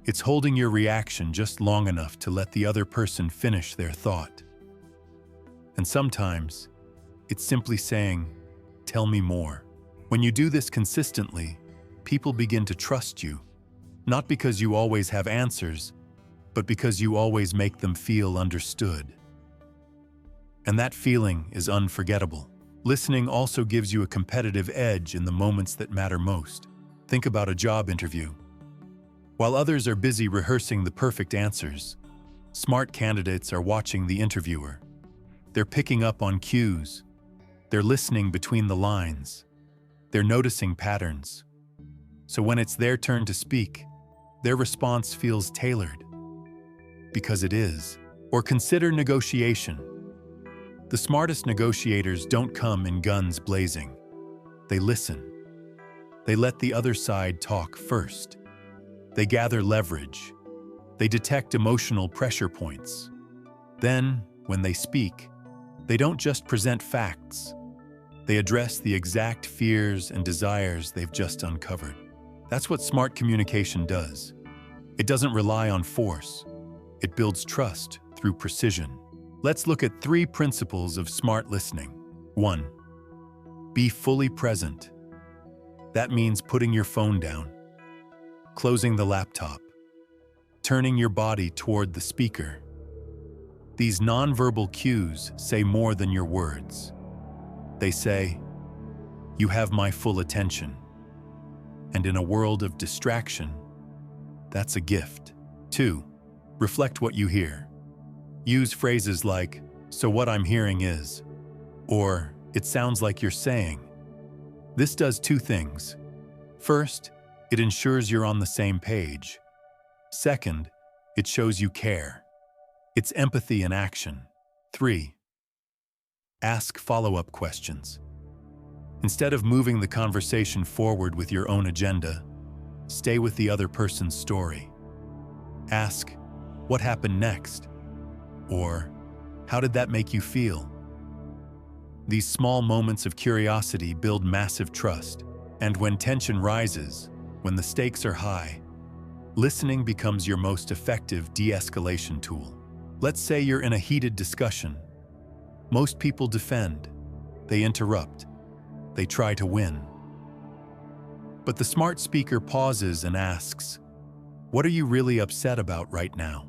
It's holding your reaction just long enough to let the other person finish their thought. And sometimes, it's simply saying, "Tell me more." When you do this consistently, people begin to trust you, not because you always have answers, but because you always make them feel understood. And that feeling is unforgettable. Listening also gives you a competitive edge in the moments that matter most. Think about a job interview. While others are busy rehearsing the perfect answers, smart candidates are watching the interviewer. They're picking up on cues. They're listening between the lines. They're noticing patterns. So when it's their turn to speak, their response feels tailored. Because it is. Or consider negotiation. The smartest negotiators don't come in guns blazing. They listen. They let the other side talk first. They gather leverage. They detect emotional pressure points. Then, when they speak, they don't just present facts. They address the exact fears and desires they've just uncovered. That's what smart communication does. It doesn't rely on force. It builds trust through precision. Let's look at 3 principles of smart listening. 1. Be fully present. That means putting your phone down, closing the laptop, turning your body toward the speaker. These nonverbal cues say more than your words. They say, "You have my full attention." And in a world of distraction, that's a gift. 2. Reflect what you hear. Use phrases like, "So what I'm hearing is," or "It sounds like you're saying." This does 2 things. First, it ensures you're on the same page. Second, it shows you care. It's empathy in action. 3. Ask follow-up questions. Instead of moving the conversation forward with your own agenda, stay with the other person's story. Ask, "What happened next?" Or, "How did that make you feel?" These small moments of curiosity build massive trust. And when tension rises, when the stakes are high, listening becomes your most effective de-escalation tool. Let's say you're in a heated discussion. Most people defend. They interrupt. They try to win. But the smart speaker pauses and asks, "What are you really upset about right now?"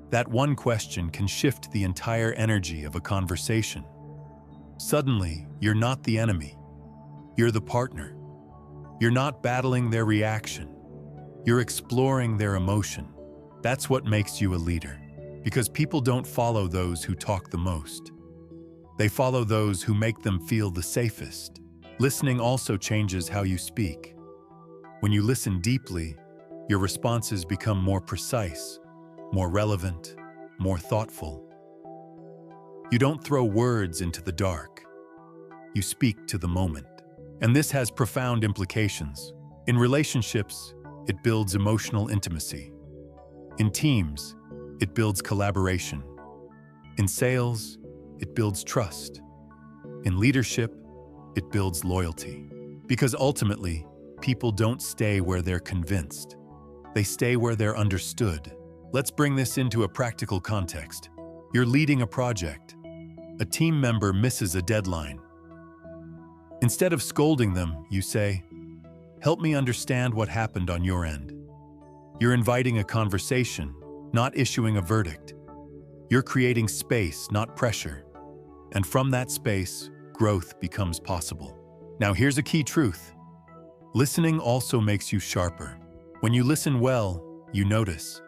That one question can shift the entire energy of a conversation. Suddenly, you're not the enemy. You're the partner. You're not battling their reaction. You're exploring their emotion. That's what makes you a leader. Because people don't follow those who talk the most. They follow those who make them feel the safest. Listening also changes how you speak. When you listen deeply, your responses become more precise, more relevant, more thoughtful. You don't throw words into the dark. You speak to the moment. And this has profound implications. In relationships, it builds emotional intimacy. In teams, it builds collaboration. In sales, it builds trust. In leadership, it builds loyalty. Because ultimately, people don't stay where they're convinced. They stay where they're understood. Let's bring this into a practical context. You're leading a project. A team member misses a deadline. Instead of scolding them, you say, "Help me understand what happened on your end." You're inviting a conversation, not issuing a verdict. You're creating space, not pressure. And from that space, growth becomes possible. Now here's a key truth. Listening also makes you sharper. When you listen well, you notice.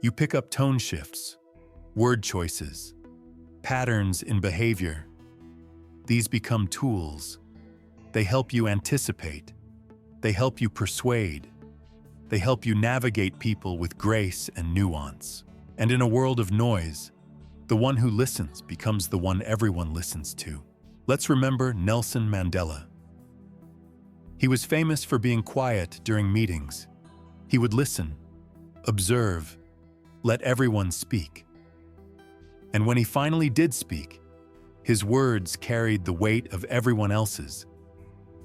You pick up tone shifts, word choices, patterns in behavior. These become tools. They help you anticipate. They help you persuade. They help you navigate people with grace and nuance. And in a world of noise, the one who listens becomes the one everyone listens to. Let's remember Nelson Mandela. He was famous for being quiet during meetings. He would listen, observe, let everyone speak. And when he finally did speak, his words carried the weight of everyone else's.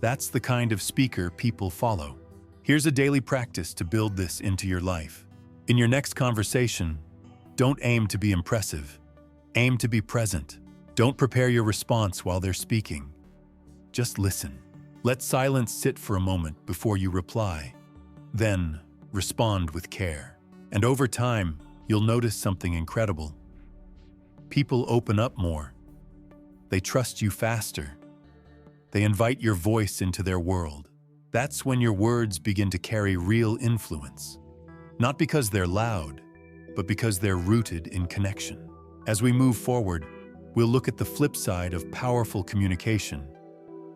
That's the kind of speaker people follow. Here's a daily practice to build this into your life. In your next conversation, don't aim to be impressive. Aim to be present. Don't prepare your response while they're speaking. Just listen. Let silence sit for a moment before you reply. Then, respond with care. And over time, you'll notice something incredible. People open up more. They trust you faster. They invite your voice into their world. That's when your words begin to carry real influence. Not because they're loud, but because they're rooted in connection. As we move forward, we'll look at the flip side of powerful communication.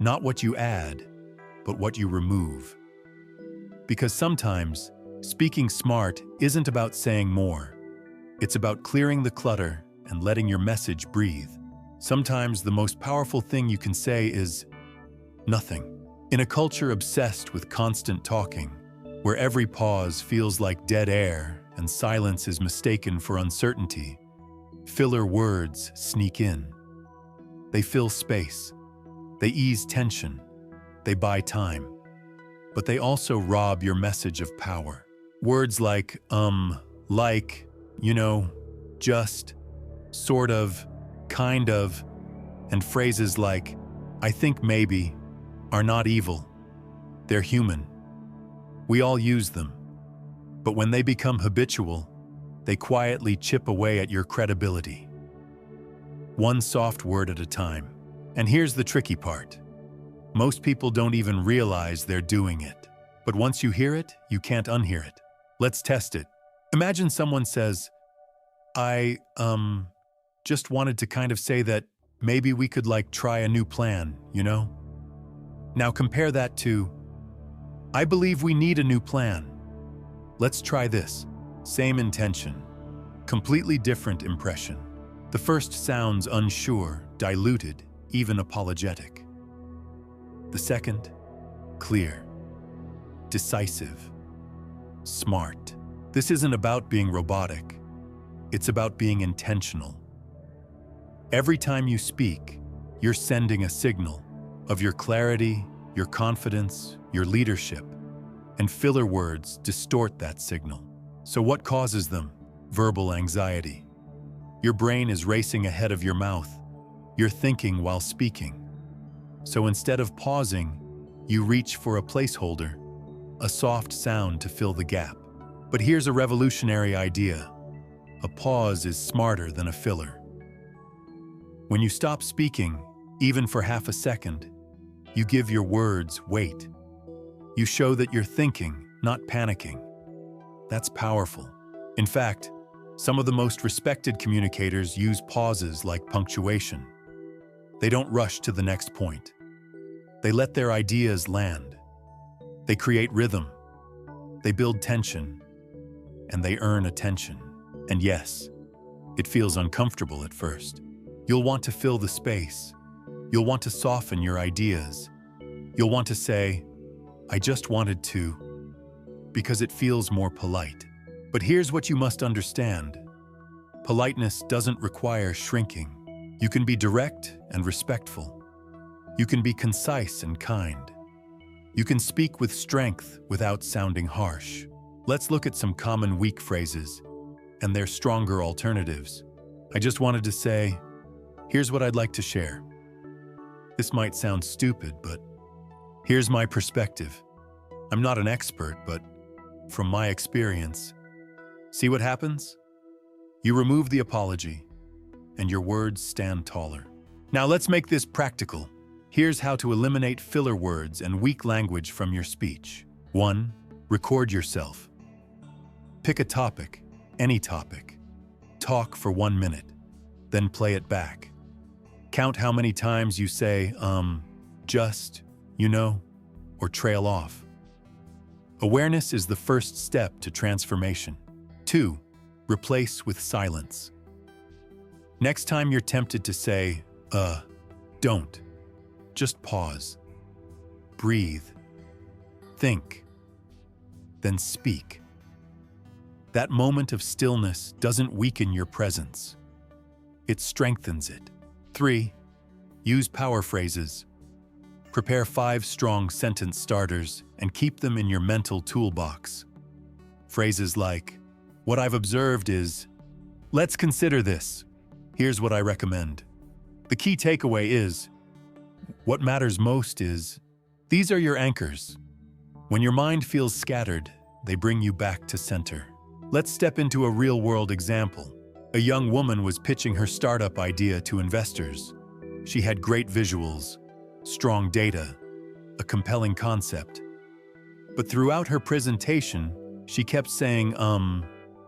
Not what you add, but what you remove. Because sometimes, speaking smart isn't about saying more. It's about clearing the clutter and letting your message breathe. Sometimes the most powerful thing you can say is nothing. In a culture obsessed with constant talking, where every pause feels like dead air and silence is mistaken for uncertainty, filler words sneak in. They fill space. They ease tension. They buy time. But they also rob your message of power. Words like, like, just, sort of, kind of, and phrases like, I think maybe, are not evil. They're human. We all use them. But when they become habitual, they quietly chip away at your credibility. One soft word at a time. And here's the tricky part. Most people don't even realize they're doing it. But once you hear it, you can't unhear it. Let's test it. Imagine someone says, I, just wanted to kind of say that maybe we could try a new plan, Now compare that to, I believe we need a new plan. Let's try this. Same intention. Completely different impression. The first sounds unsure, diluted, even apologetic. The second, clear, decisive, smart. This isn't about being robotic. It's about being intentional. Every time you speak, you're sending a signal of your clarity, your confidence, your leadership, and filler words distort that signal. So what causes them? Verbal anxiety. Your brain is racing ahead of your mouth. You're thinking while speaking. So instead of pausing, you reach for a placeholder, a soft sound to fill the gap. But here's a revolutionary idea. A pause is smarter than a filler. When you stop speaking, even for half a second, you give your words weight. You show that you're thinking, not panicking. That's powerful. In fact, some of the most respected communicators use pauses like punctuation. They don't rush to the next point. They let their ideas land. They create rhythm. They build tension. And they earn attention. And yes, it feels uncomfortable at first. You'll want to fill the space. You'll want to soften your ideas. You'll want to say, I just wanted to, because it feels more polite. But here's what you must understand. Politeness doesn't require shrinking. You can be direct and respectful. You can be concise and kind. You can speak with strength without sounding harsh. Let's look at some common weak phrases and their stronger alternatives. I just wanted to say, here's what I'd like to share. This might sound stupid, but here's my perspective. I'm not an expert, but from my experience, see what happens? You remove the apology, and your words stand taller. Now let's make this practical. Here's how to eliminate filler words and weak language from your speech. 1. Record yourself. Pick a topic, any topic. Talk for 1 minute. then play it back. Count how many times you say, just, or trail off. Awareness is the first step to transformation. 2. Replace with silence. Next time you're tempted to say, don't. Just pause. Breathe. Think. Then speak. That moment of stillness doesn't weaken your presence. It strengthens it. 3. Use power phrases. Prepare 5 strong sentence starters and keep them in your mental toolbox. Phrases like, "What I've observed is," "Let's consider this," "Here's what I recommend." The key takeaway is, what matters most is, these are your anchors. When your mind feels scattered, they bring you back to center. Let's step into a real-world example. A young woman was pitching her startup idea to investors. She had great visuals, strong data, a compelling concept. But throughout her presentation, she kept saying,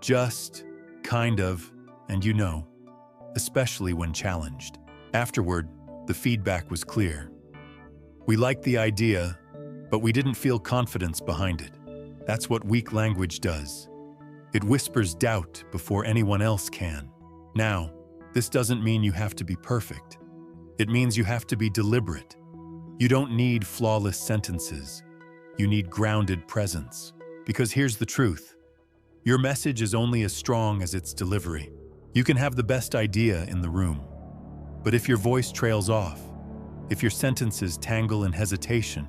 just, kind of, and especially when challenged. Afterward, the feedback was clear. We liked the idea, but we didn't feel confidence behind it. That's what weak language does. It whispers doubt before anyone else can. Now, this doesn't mean you have to be perfect. It means you have to be deliberate. You don't need flawless sentences. You need grounded presence. Because here's the truth. Your message is only as strong as its delivery. You can have the best idea in the room. But if your voice trails off, if your sentences tangle in hesitation,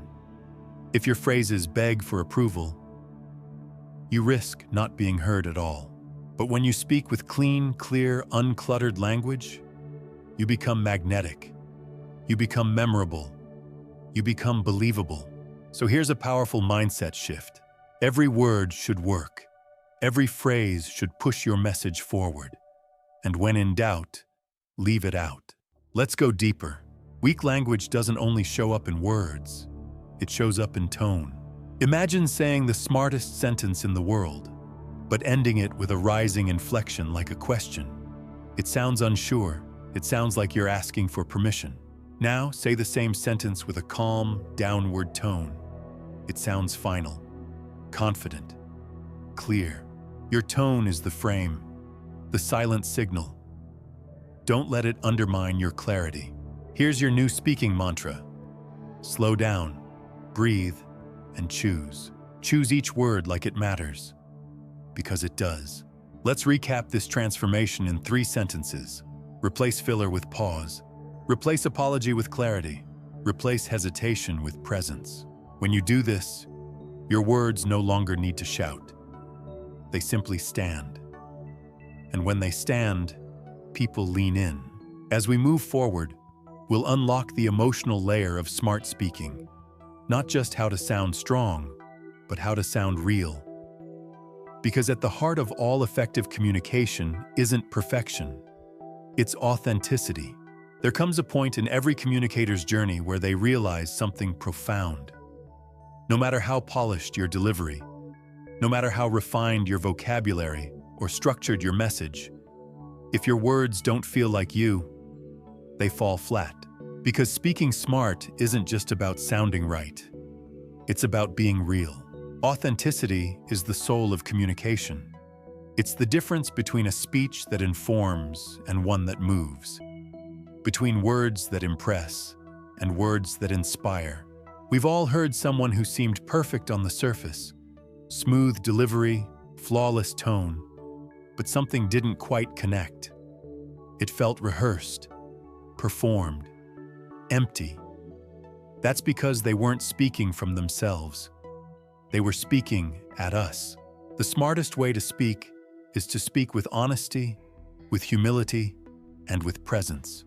if your phrases beg for approval, you risk not being heard at all. But when you speak with clean, clear, uncluttered language, you become magnetic. You become memorable. You become believable. So here's a powerful mindset shift. Every word should work. Every phrase should push your message forward. And when in doubt, leave it out. Let's go deeper. Weak language doesn't only show up in words. It shows up in tone. Imagine saying the smartest sentence in the world, but ending it with a rising inflection like a question. It sounds unsure. It sounds like you're asking for permission. Now, say the same sentence with a calm, downward tone. It sounds final, confident, clear. Your tone is the frame, the silent signal. Don't let it undermine your clarity. Here's your new speaking mantra. Slow down, breathe, and choose. Choose each word like it matters, because it does. Let's recap this transformation in 3 sentences. Replace filler with pause. Replace apology with clarity. Replace hesitation with presence. When you do this, your words no longer need to shout. They simply stand. And when they stand, people lean in. As we move forward, we'll unlock the emotional layer of smart speaking. Not just how to sound strong, but how to sound real. Because at the heart of all effective communication isn't perfection. It's authenticity. There comes a point in every communicator's journey where they realize something profound. No matter how polished your delivery, no matter how refined your vocabulary or structured your message, if your words don't feel like you, they fall flat. Because speaking smart isn't just about sounding right. It's about being real. Authenticity is the soul of communication. It's the difference between a speech that informs and one that moves. Between words that impress and words that inspire. We've all heard someone who seemed perfect on the surface. Smooth delivery, flawless tone, but something didn't quite connect. It felt rehearsed, performed, empty. That's because they weren't speaking from themselves. They were speaking at us. The smartest way to speak is to speak with honesty, with humility, and with presence.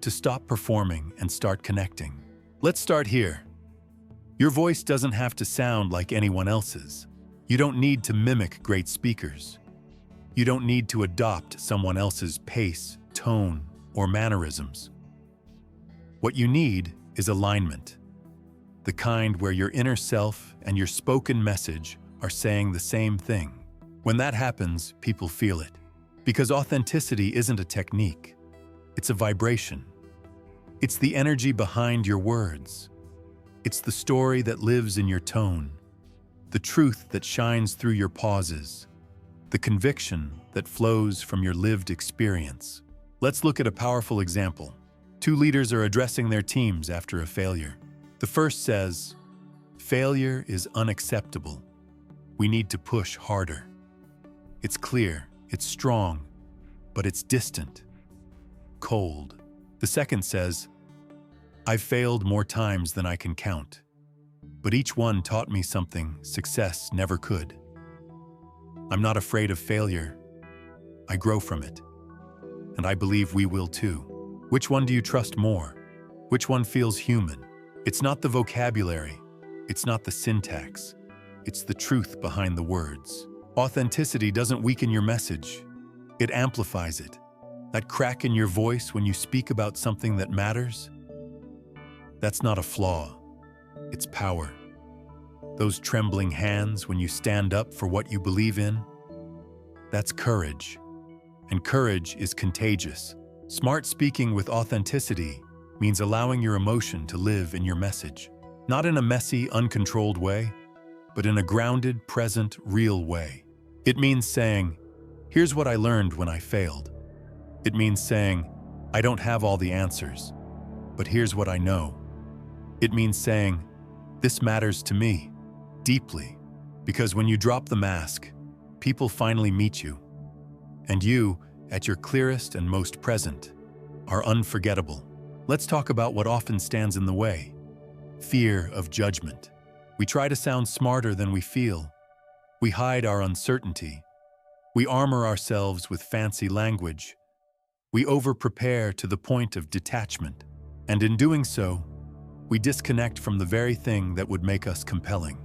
To stop performing and start connecting. Let's start here. Your voice doesn't have to sound like anyone else's. You don't need to mimic great speakers. You don't need to adopt someone else's pace, tone, or mannerisms. What you need is alignment. The kind where your inner self and your spoken message are saying the same thing. When that happens, people feel it. Because authenticity isn't a technique, it's a vibration. It's the energy behind your words. It's the story that lives in your tone, the truth that shines through your pauses, the conviction that flows from your lived experience. Let's look at a powerful example. Two leaders are addressing their teams after a failure. The first says, "Failure is unacceptable. We need to push harder." It's clear, it's strong, but it's distant, cold. The second says, "I've failed more times than I can count, but each one taught me something success never could. I'm not afraid of failure. I grow from it. And I believe we will too." Which one do you trust more? Which one feels human? It's not the vocabulary. It's not the syntax. It's the truth behind the words. Authenticity doesn't weaken your message. It amplifies it. That crack in your voice when you speak about something that matters, that's not a flaw. It's power. Those trembling hands when you stand up for what you believe in, that's courage. And courage is contagious. Smart speaking with authenticity means allowing your emotion to live in your message. Not in a messy, uncontrolled way, but in a grounded, present, real way. It means saying, "Here's what I learned when I failed." It means saying, "I don't have all the answers, but here's what I know." It means saying, "This matters to me deeply," because when you drop the mask, people finally meet you. And you, at your clearest and most present, are unforgettable. Let's talk about what often stands in the way. Fear of judgment. We try to sound smarter than we feel. We hide our uncertainty. We armor ourselves with fancy language. We over-prepare to the point of detachment. And in doing so, we disconnect from the very thing that would make us compelling: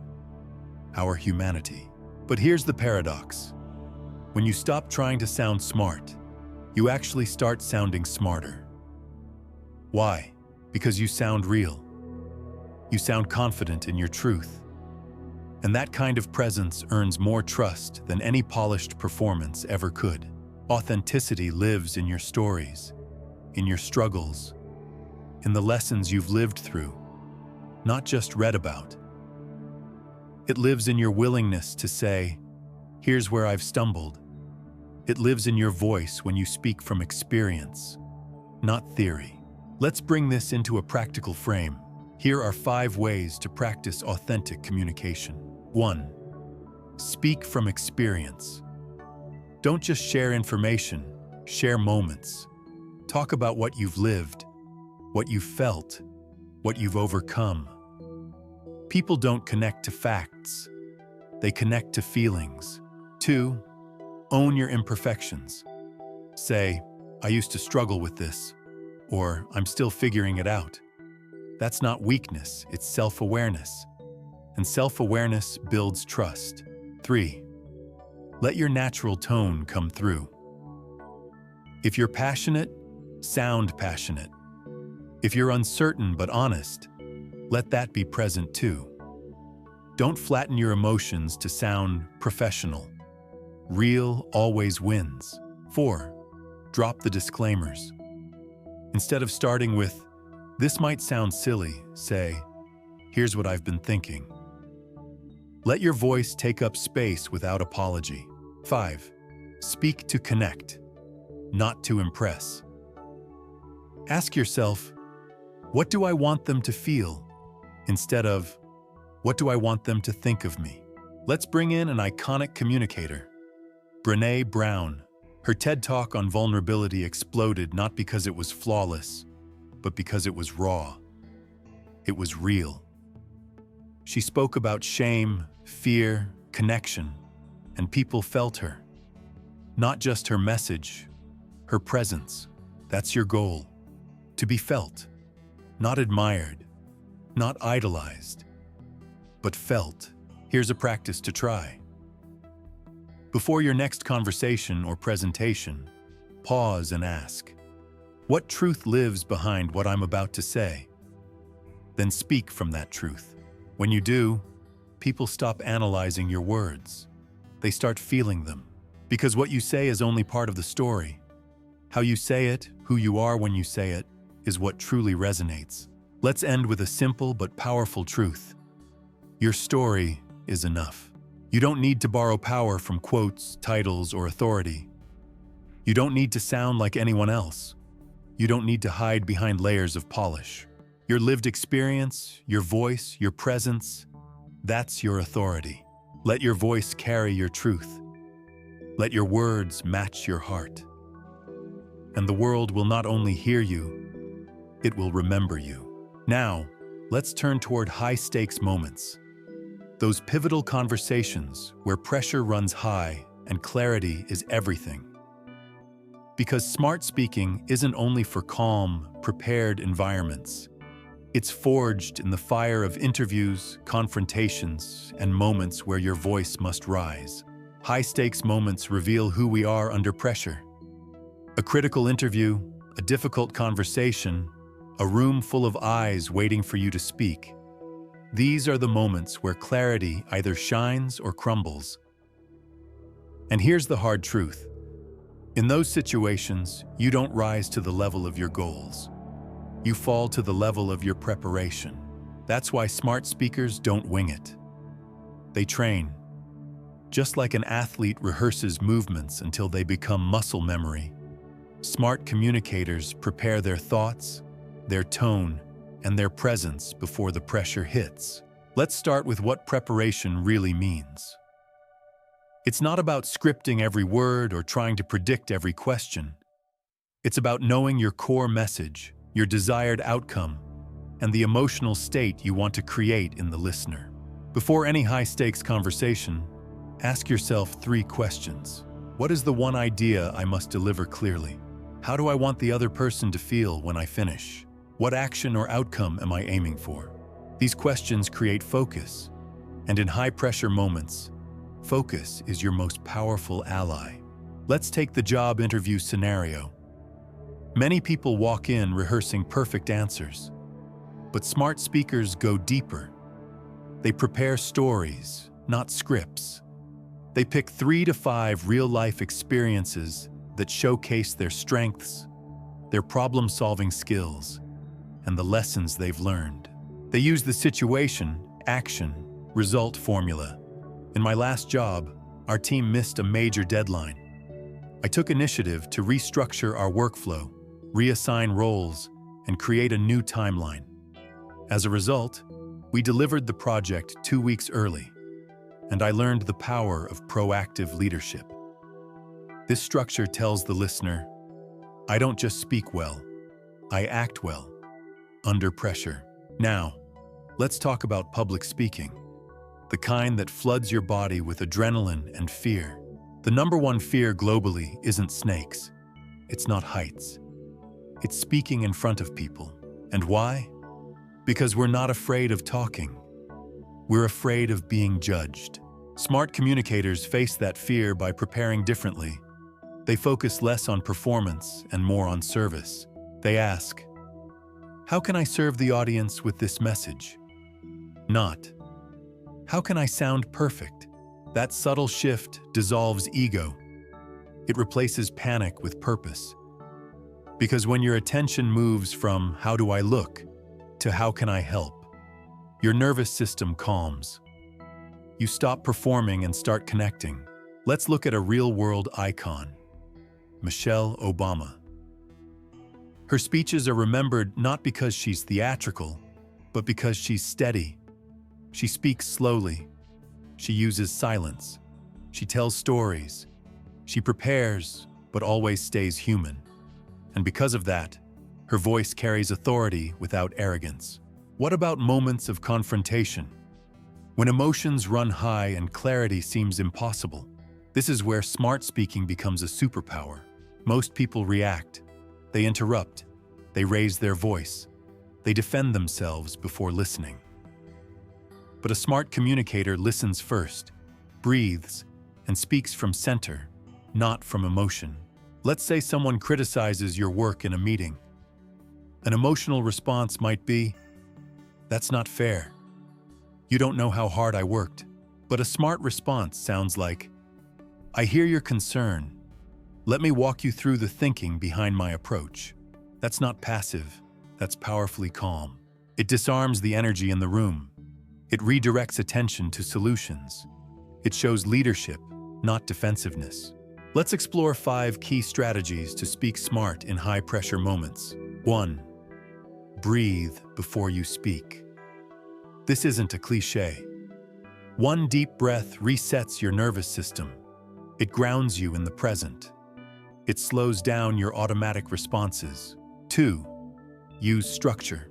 our humanity. But here's the paradox. When you stop trying to sound smart, you actually start sounding smarter. Why? Because you sound real. You sound confident in your truth. And that kind of presence earns more trust than any polished performance ever could. Authenticity lives in your stories, in your struggles, in the lessons you've lived through, not just read about. It lives in your willingness to say, "Here's where I've stumbled." It lives in your voice when you speak from experience, not theory. Let's bring this into a practical frame. Here are 5 ways to practice authentic communication. 1. Speak from experience. Don't just share information, share moments. Talk about what you've lived, what you've felt, what you've overcome. People don't connect to facts. They connect to feelings. 2. Own your imperfections. Say, "I used to struggle with this," or "I'm still figuring it out." That's not weakness, it's self-awareness. And self-awareness builds trust. 3. Let your natural tone come through. If you're passionate, sound passionate. If you're uncertain but honest, let that be present too. Don't flatten your emotions to sound professional. Real always wins. 4. Drop the disclaimers. Instead of starting with, "This might sound silly," say, "Here's what I've been thinking." Let your voice take up space without apology. 5. Speak to connect, not to impress. Ask yourself, what do I want them to feel? Instead of, what do I want them to think of me? Let's bring in an iconic communicator, Brené Brown. Her TED Talk on vulnerability exploded not because it was flawless, but because it was raw. It was real. She spoke about shame, fear, connection, and people felt her. Not just her message, her presence. That's your goal. To be felt. Not admired, not idolized, but felt. Here's a practice to try. Before your next conversation or presentation, pause and ask, what truth lives behind what I'm about to say? Then speak from that truth. When you do, people stop analyzing your words. They start feeling them. Because what you say is only part of the story. How you say it, who you are when you say it, is what truly resonates. Let's end with a simple but powerful truth. Your story is enough. You don't need to borrow power from quotes, titles, or authority. You don't need to sound like anyone else. You don't need to hide behind layers of polish. Your lived experience, your voice, your presence, that's your authority. Let your voice carry your truth. Let your words match your heart. And the world will not only hear you, it will remember you. Now, let's turn toward high-stakes moments. Those pivotal conversations where pressure runs high and clarity is everything. Because smart speaking isn't only for calm, prepared environments. It's forged in the fire of interviews, confrontations, and moments where your voice must rise. High-stakes moments reveal who we are under pressure. A critical interview, a difficult conversation, a room full of eyes waiting for you to speak. These are the moments where clarity either shines or crumbles. And here's the hard truth. In those situations, you don't rise to the level of your goals. You fall to the level of your preparation. That's why smart speakers don't wing it. They train. Just like an athlete rehearses movements until they become muscle memory, smart communicators prepare their thoughts, their tone, and their presence before the pressure hits. Let's start with what preparation really means. It's not about scripting every word or trying to predict every question. It's about knowing your core message, your desired outcome, and the emotional state you want to create in the listener. Before any high-stakes conversation, ask yourself 3 questions. What is the one idea I must deliver clearly? How do I want the other person to feel when I finish? What action or outcome am I aiming for? These questions create focus, and in high-pressure moments, focus is your most powerful ally. Let's take the job interview scenario. Many people walk in rehearsing perfect answers, but smart speakers go deeper. They prepare stories, not scripts. They pick 3 to 5 real-life experiences that showcase their strengths, their problem-solving skills, and the lessons they've learned. They use the situation, action, result formula. In my last job, our team missed a major deadline. I took initiative to restructure our workflow, reassign roles, and create a new timeline. As a result, we delivered the project 2 weeks early, and I learned the power of proactive leadership. This structure tells the listener, I don't just speak well, I act well, under pressure. Now, let's talk about public speaking, the kind that floods your body with adrenaline and fear. The #1 fear globally isn't snakes, it's not heights. It's speaking in front of people. And why? Because we're not afraid of talking. We're afraid of being judged. Smart communicators face that fear by preparing differently. They focus less on performance and more on service. They ask, how can I serve the audience with this message? Not, how can I sound perfect? That subtle shift dissolves ego. It replaces panic with purpose. Because when your attention moves from how do I look to how can I help, your nervous system calms. You stop performing and start connecting. Let's look at a real-world icon, Michelle Obama. Her speeches are remembered not because she's theatrical, but because she's steady. She speaks slowly. She uses silence. She tells stories. She prepares, but always stays human. And because of that, her voice carries authority without arrogance. What about moments of confrontation? When emotions run high and clarity seems impossible, this is where smart speaking becomes a superpower. Most people react. They interrupt. They raise their voice. They defend themselves before listening. But a smart communicator listens first, breathes, and speaks from center, not from emotion. Let's say someone criticizes your work in a meeting. An emotional response might be, that's not fair. You don't know how hard I worked. But a smart response sounds like, I hear your concern. Let me walk you through the thinking behind my approach. That's not passive, that's powerfully calm. It disarms the energy in the room. It redirects attention to solutions. It shows leadership, not defensiveness. Let's explore 5 key strategies to speak smart in high-pressure moments. 1. Breathe before you speak. This isn't a cliché. One deep breath resets your nervous system. It grounds you in the present. It slows down your automatic responses. 2. Use structure.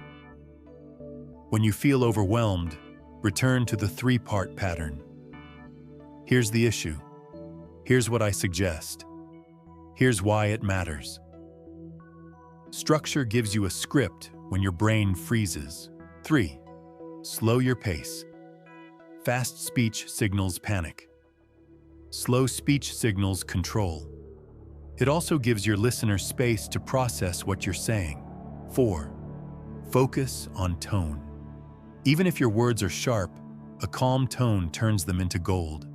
When you feel overwhelmed, return to the 3-part pattern. Here's the issue. Here's what I suggest. Here's why it matters. Structure gives you a script when your brain freezes. 3. Slow your pace. Fast speech signals panic. Slow speech signals control. It also gives your listener space to process what you're saying. 4. Focus on tone. Even if your words are sharp, a calm tone turns them into gold.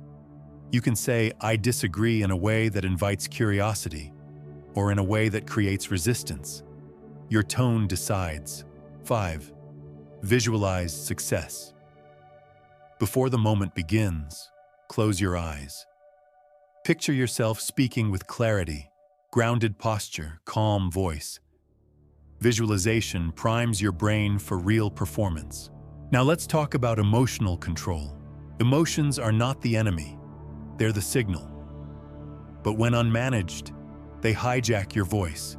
You can say, "I disagree" in a way that invites curiosity, or in a way that creates resistance. Your tone decides. 5. Visualize success. Before the moment begins, close your eyes. Picture yourself speaking with clarity, grounded posture, calm voice. Visualization primes your brain for real performance. Now let's talk about emotional control. Emotions are not the enemy, they're the signal. But when unmanaged, they hijack your voice.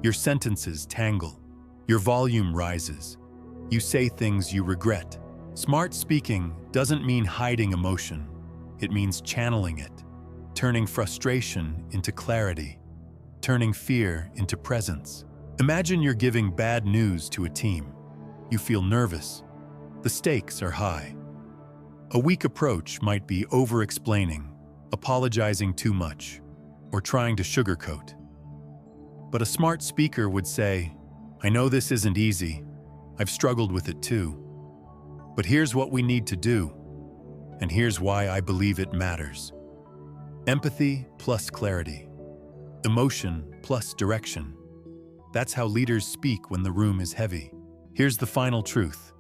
Your sentences tangle. Your volume rises. You say things you regret. Smart speaking doesn't mean hiding emotion. It means channeling it, turning frustration into clarity, turning fear into presence. Imagine you're giving bad news to a team. You feel nervous. The stakes are high. A weak approach might be over-explaining, apologizing too much, or trying to sugarcoat. But a smart speaker would say, "I know this isn't easy. I've struggled with it too. But here's what we need to do, and here's why I believe it matters." Empathy plus clarity. Emotion plus direction. That's how leaders speak when the room is heavy. Here's the final truth.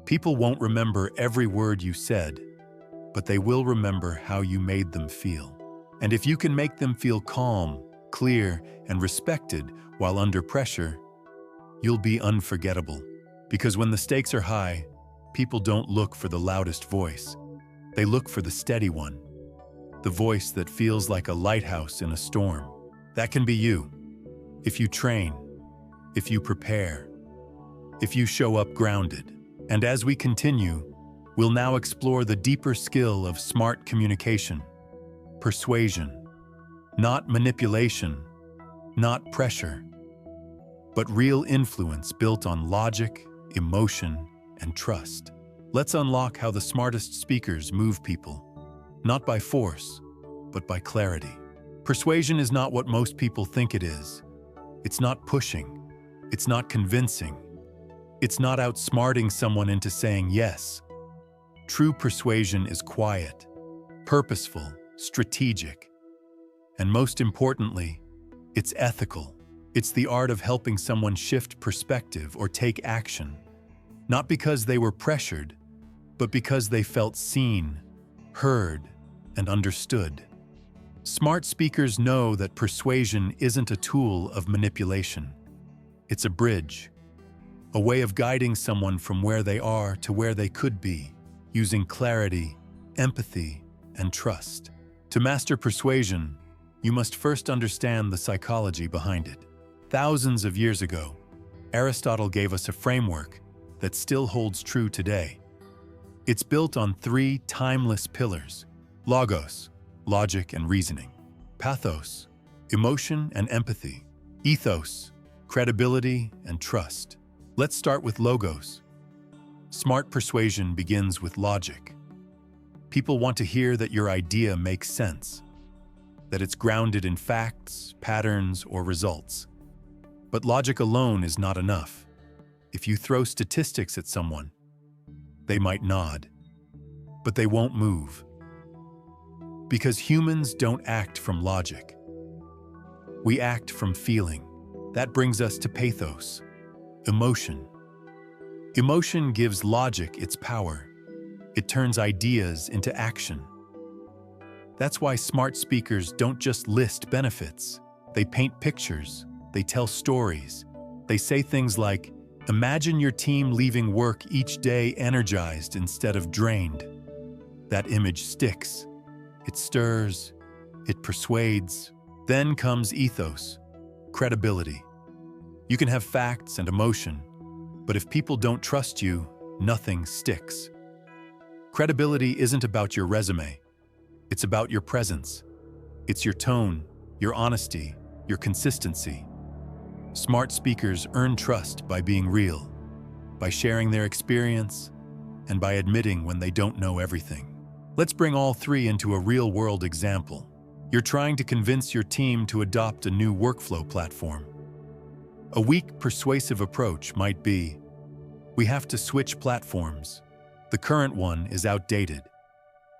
People won't remember every word you said, but they will remember how you made them feel. And if you can make them feel calm, clear, and respected while under pressure, you'll be unforgettable. Because when the stakes are high, people don't look for the loudest voice. They look for the steady one. The voice that feels like a lighthouse in a storm. That can be you. If you train, if you prepare, if you show up grounded. And as we continue, we'll now explore the deeper skill of smart communication. Persuasion. Not manipulation, not pressure, but real influence built on logic, emotion, and trust. Let's unlock how the smartest speakers move people, not by force, but by clarity. Persuasion is not what most people think it is. It's not pushing. It's not convincing. It's not outsmarting someone into saying yes. True persuasion is quiet, purposeful, strategic, and most importantly, it's ethical. It's the art of helping someone shift perspective or take action, not because they were pressured, but because they felt seen, heard, and understood. Smart speakers know that persuasion isn't a tool of manipulation. It's a bridge, a way of guiding someone from where they are to where they could be, using clarity, empathy, and trust. To master persuasion, you must first understand the psychology behind it. Thousands of years ago, Aristotle gave us a framework that still holds true today. It's built on 3 timeless pillars: logos, logic and reasoning; pathos, emotion and empathy; ethos, credibility and trust. Let's start with logos. Smart persuasion begins with logic. People want to hear that your idea makes sense, that it's grounded in facts, patterns, or results. But logic alone is not enough. If you throw statistics at someone, they might nod, but they won't move. Because humans don't act from logic. We act from feeling. That brings us to pathos, emotion. Emotion gives logic its power. It turns ideas into action. That's why smart speakers don't just list benefits. They paint pictures. They tell stories. They say things like, imagine your team leaving work each day energized instead of drained. That image sticks. It stirs. It persuades. Then comes ethos, credibility. You can have facts and emotion, but if people don't trust you, nothing sticks. Credibility isn't about your resume. It's about your presence. It's your tone, your honesty, your consistency. Smart speakers earn trust by being real, by sharing their experience, and by admitting when they don't know everything. Let's bring all three into a real-world example. You're trying to convince your team to adopt a new workflow platform. A weak, persuasive approach might be, we have to switch platforms. The current one is outdated.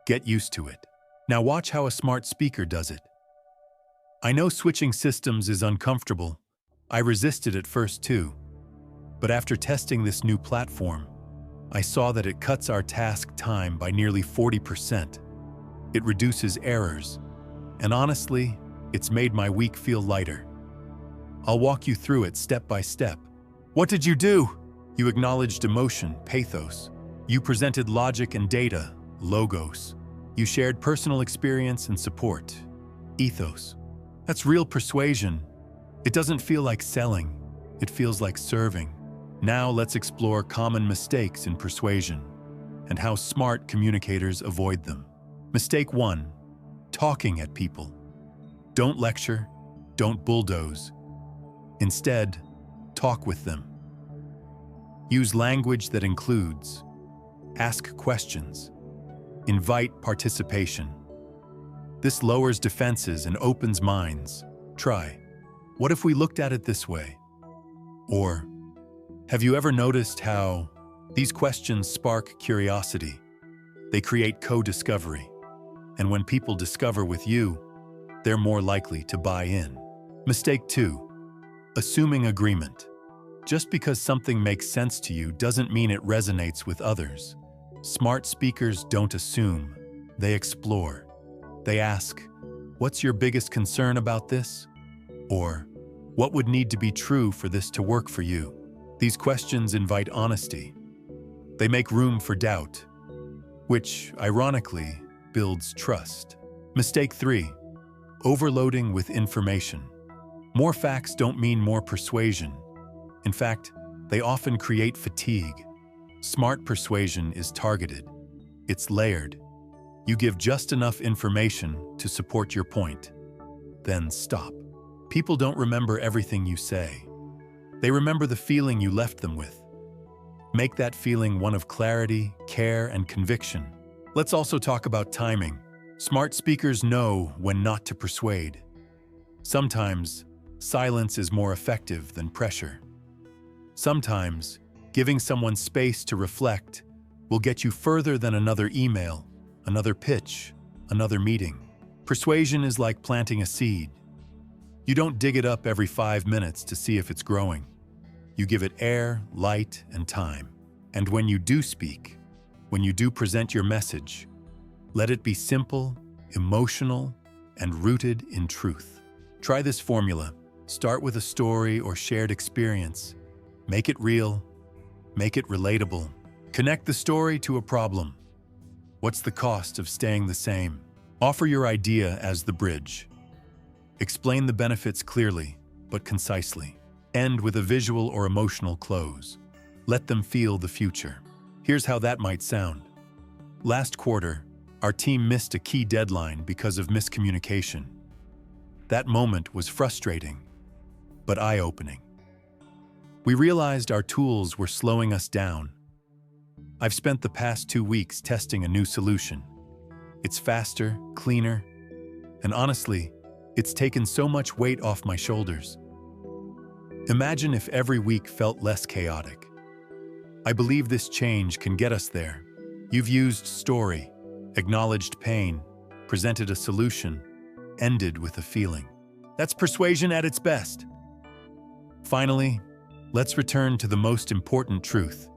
Get used to it. Now watch how a smart speaker does it. I know switching systems is uncomfortable. I resisted at first too. But after testing this new platform, I saw that it cuts our task time by nearly 40%. It reduces errors. And honestly, it's made my week feel lighter. I'll walk you through it step by step. What did you do? You acknowledged emotion, pathos. You presented logic and data, logos. You shared personal experience and support, ethos. That's real persuasion. It doesn't feel like selling. It feels like serving. Now let's explore common mistakes in persuasion and how smart communicators avoid them. Mistake 1. Talking at people. Don't lecture, don't bulldoze. Instead, talk with them. Use language that includes. Ask questions. Invite participation. This lowers defenses and opens minds. Try, what if we looked at it this way? Or, have you ever noticed how these questions spark curiosity? They create co-discovery. And when people discover with you, they're more likely to buy in. Mistake 2. Assuming agreement. Just because something makes sense to you doesn't mean it resonates with others. Smart speakers don't assume, they explore. They ask, what's your biggest concern about this? Or, what would need to be true for this to work for you? These questions invite honesty. They make room for doubt, which, ironically, builds trust. Mistake 3. Overloading with information. More facts don't mean more persuasion. In fact, they often create fatigue. Smart persuasion is targeted. It's layered. You give just enough information to support your point. Then stop. People don't remember everything you say. They remember the feeling you left them with. Make that feeling one of clarity, care, and conviction. Let's also talk about timing. Smart speakers know when not to persuade. Sometimes, silence is more effective than pressure. Sometimes, giving someone space to reflect will get you further than another email, another pitch, another meeting. Persuasion is like planting a seed. You don't dig it up every 5 minutes to see if it's growing. You give it air, light, and time. And when you do speak, when you do present your message, let it be simple, emotional, and rooted in truth. Try this formula. Start with a story or shared experience. Make it real. Make it relatable. Connect the story to a problem. What's the cost of staying the same? Offer your idea as the bridge. Explain the benefits clearly, but concisely. End with a visual or emotional close. Let them feel the future. Here's how that might sound. Last quarter, our team missed a key deadline because of miscommunication. That moment was frustrating, but eye-opening. We realized our tools were slowing us down. I've spent the past 2 weeks testing a new solution. It's faster, cleaner, and honestly, it's taken so much weight off my shoulders. Imagine if every week felt less chaotic. I believe this change can get us there. You've used story, acknowledged pain, presented a solution, ended with a feeling. That's persuasion at its best. Finally, let's return to the most important truth.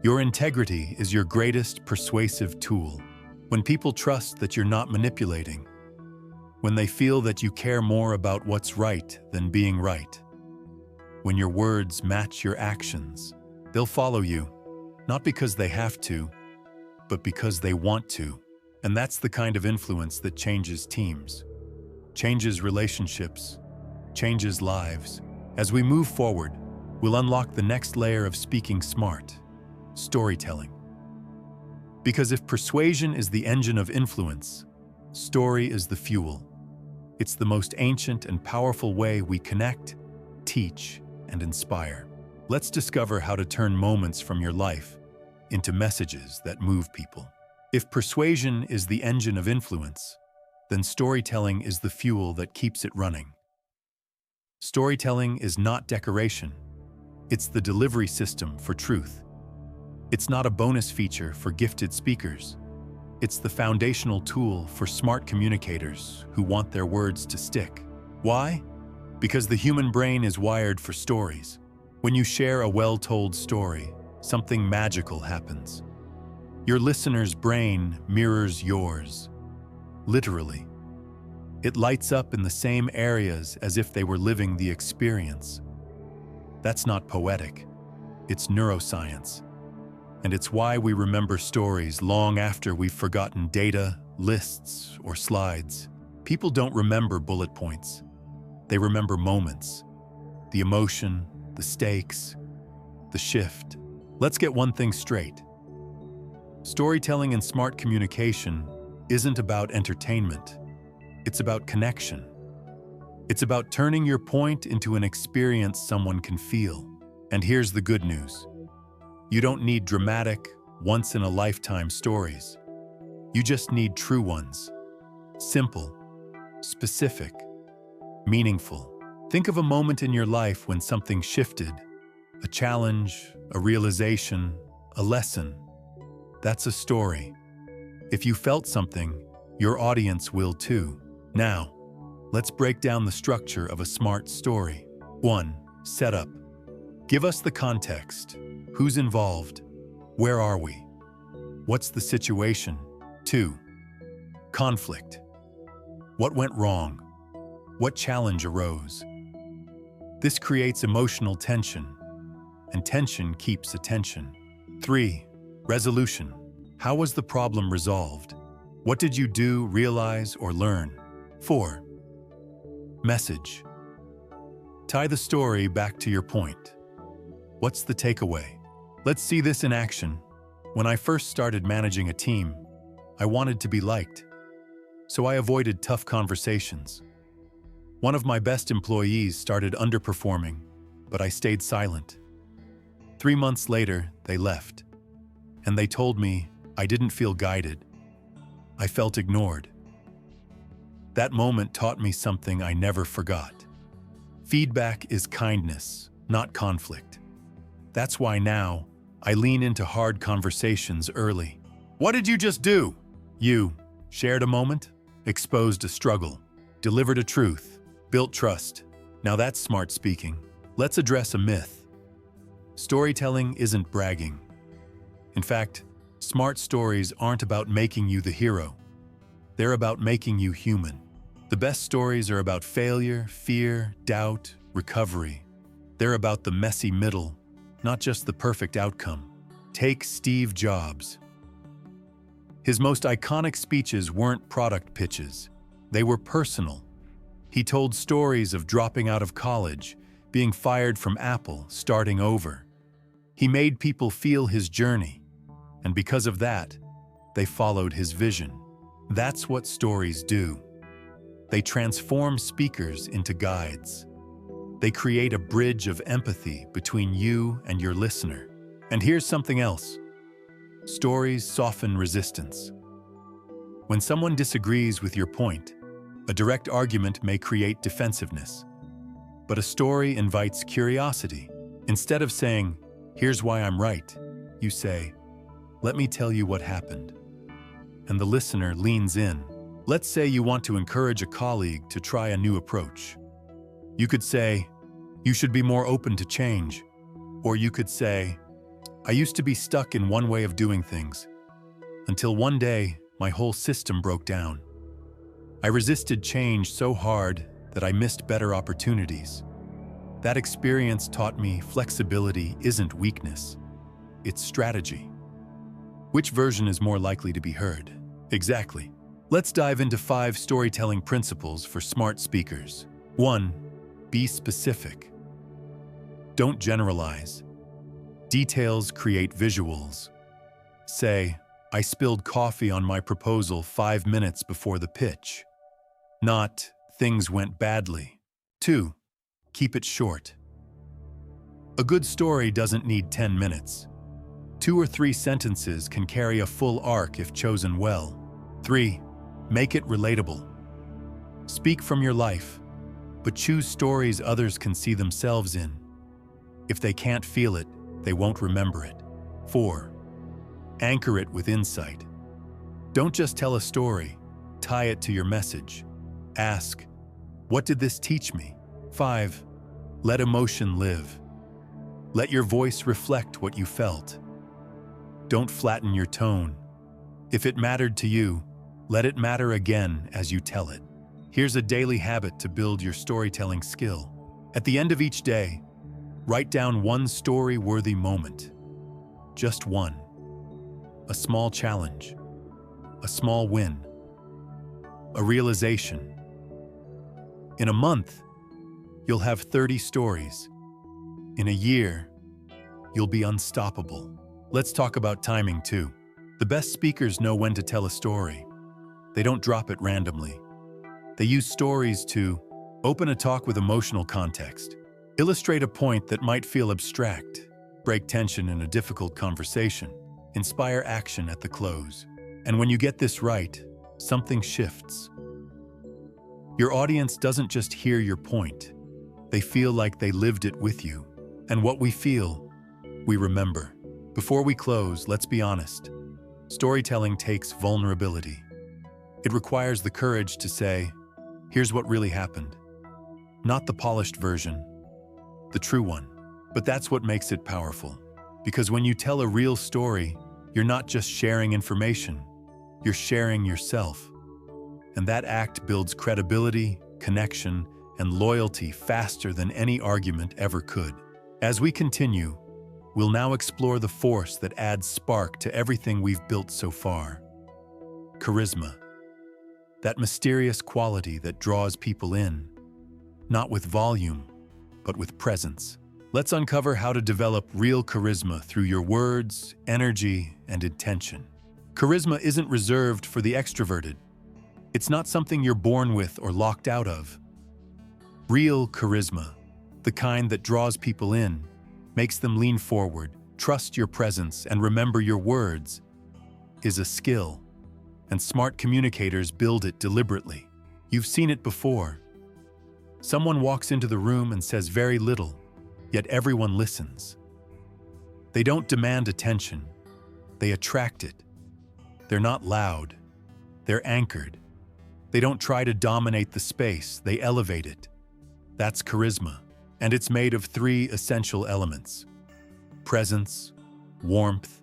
Your integrity is your greatest persuasive tool. When people trust that you're not manipulating, when they feel that you care more about what's right than being right, when your words match your actions, they'll follow you, not because they have to, but because they want to. And that's the kind of influence that changes teams, changes relationships, changes lives. As we move forward, we'll unlock the next layer of speaking smart, storytelling. Because if persuasion is the engine of influence, story is the fuel. It's the most ancient and powerful way we connect, teach, and inspire. Let's discover how to turn moments from your life into messages that move people. If persuasion is the engine of influence, then storytelling is the fuel that keeps it running. Storytelling is not decoration. It's the delivery system for truth. It's not a bonus feature for gifted speakers. It's the foundational tool for smart communicators who want their words to stick. Why? Because the human brain is wired for stories. When you share a well-told story, something magical happens. Your listener's brain mirrors yours, literally. It lights up in the same areas as if they were living the experience. That's not poetic, it's neuroscience. And it's why we remember stories long after we've forgotten data, lists, or slides. People don't remember bullet points. They remember moments, the emotion, the stakes, the shift. Let's get one thing straight. Storytelling and smart communication isn't about entertainment. It's about connection. It's about turning your point into an experience someone can feel. And here's the good news. You don't need dramatic, once-in-a-lifetime stories. You just need true ones. Simple, specific, meaningful. Think of a moment in your life when something shifted. A challenge, a realization, a lesson. That's a story. If you felt something, your audience will too. Now, let's break down the structure of a smart story. 1. Setup. Give us the context. Who's involved? Where are we? What's the situation? 2. Conflict. What went wrong? What challenge arose? This creates emotional tension, and tension keeps attention. 3. Resolution. How was the problem resolved? What did you do, realize, or learn? 4. Message. Tie the story back to your point. What's the takeaway? Let's see this in action. When I first started managing a team, I wanted to be liked. So I avoided tough conversations. One of my best employees started underperforming, but I stayed silent. 3 months later, they left. And they told me I didn't feel guided. I felt ignored. That moment taught me something I never forgot. Feedback is kindness, not conflict. That's why now, I lean into hard conversations early. What did you just do? You shared a moment, exposed a struggle, delivered a truth, built trust. Now that's smart speaking. Let's address a myth. Storytelling isn't bragging. In fact, smart stories aren't about making you the hero. They're about making you human. The best stories are about failure, fear, doubt, recovery. They're about the messy middle, not just the perfect outcome. Take Steve Jobs. His most iconic speeches weren't product pitches. They were personal. He told stories of dropping out of college, being fired from Apple, starting over. He made people feel his journey, and because of that, they followed his vision. That's what stories do. They transform speakers into guides. They create a bridge of empathy between you and your listener. And here's something else. Stories soften resistance. When someone disagrees with your point, a direct argument may create defensiveness. But a story invites curiosity. Instead of saying, "Here's why I'm right," you say, "Let me tell you what happened." And the listener leans in. Let's say you want to encourage a colleague to try a new approach. You could say, "You should be more open to change." Or you could say, "I used to be stuck in one way of doing things, until one day my whole system broke down. I resisted change so hard that I missed better opportunities. That experience taught me flexibility isn't weakness, it's strategy." Which version is more likely to be heard? Exactly. Let's dive into 5 storytelling principles for smart speakers. 1. Be specific. Don't generalize. Details create visuals. Say, "I spilled coffee on my proposal 5 minutes before the pitch." Not, "Things went badly." 2. Keep it short. A good story doesn't need 10 minutes. 2 or 3 sentences can carry a full arc if chosen well. 3. Make it relatable. Speak from your life, but choose stories others can see themselves in. If they can't feel it, they won't remember it. 4. Anchor it with insight. Don't just tell a story, tie it to your message. Ask, "What did this teach me?" 5. Let emotion live. Let your voice reflect what you felt. Don't flatten your tone. If it mattered to you, let it matter again as you tell it. Here's a daily habit to build your storytelling skill. At the end of each day, write down one story-worthy moment. Just one. A small challenge. A small win. A realization. In a month, you'll have 30 stories. In a year, you'll be unstoppable. Let's talk about timing too. The best speakers know when to tell a story. They don't drop it randomly. They use stories to open a talk with emotional context, illustrate a point that might feel abstract, break tension in a difficult conversation, inspire action at the close. And when you get this right, something shifts. Your audience doesn't just hear your point. They feel like they lived it with you. And what we feel, we remember. Before we close, let's be honest. Storytelling takes vulnerability. It requires the courage to say, "Here's what really happened." Not the polished version, the true one. But that's what makes it powerful. Because when you tell a real story, you're not just sharing information, you're sharing yourself. And that act builds credibility, connection, and loyalty faster than any argument ever could. As we continue, we'll now explore the force that adds spark to everything we've built so far. Charisma. That mysterious quality that draws people in, not with volume, but with presence. Let's uncover how to develop real charisma through your words, energy, and intention. Charisma isn't reserved for the extroverted. It's not something you're born with or locked out of. Real charisma, the kind that draws people in, makes them lean forward, trust your presence, and remember your words, is a skill. And smart communicators build it deliberately. You've seen it before. Someone walks into the room and says very little, yet everyone listens. They don't demand attention. They attract it. They're not loud. They're anchored. They don't try to dominate the space. They elevate it. That's charisma. And it's made of 3 essential elements: presence, warmth,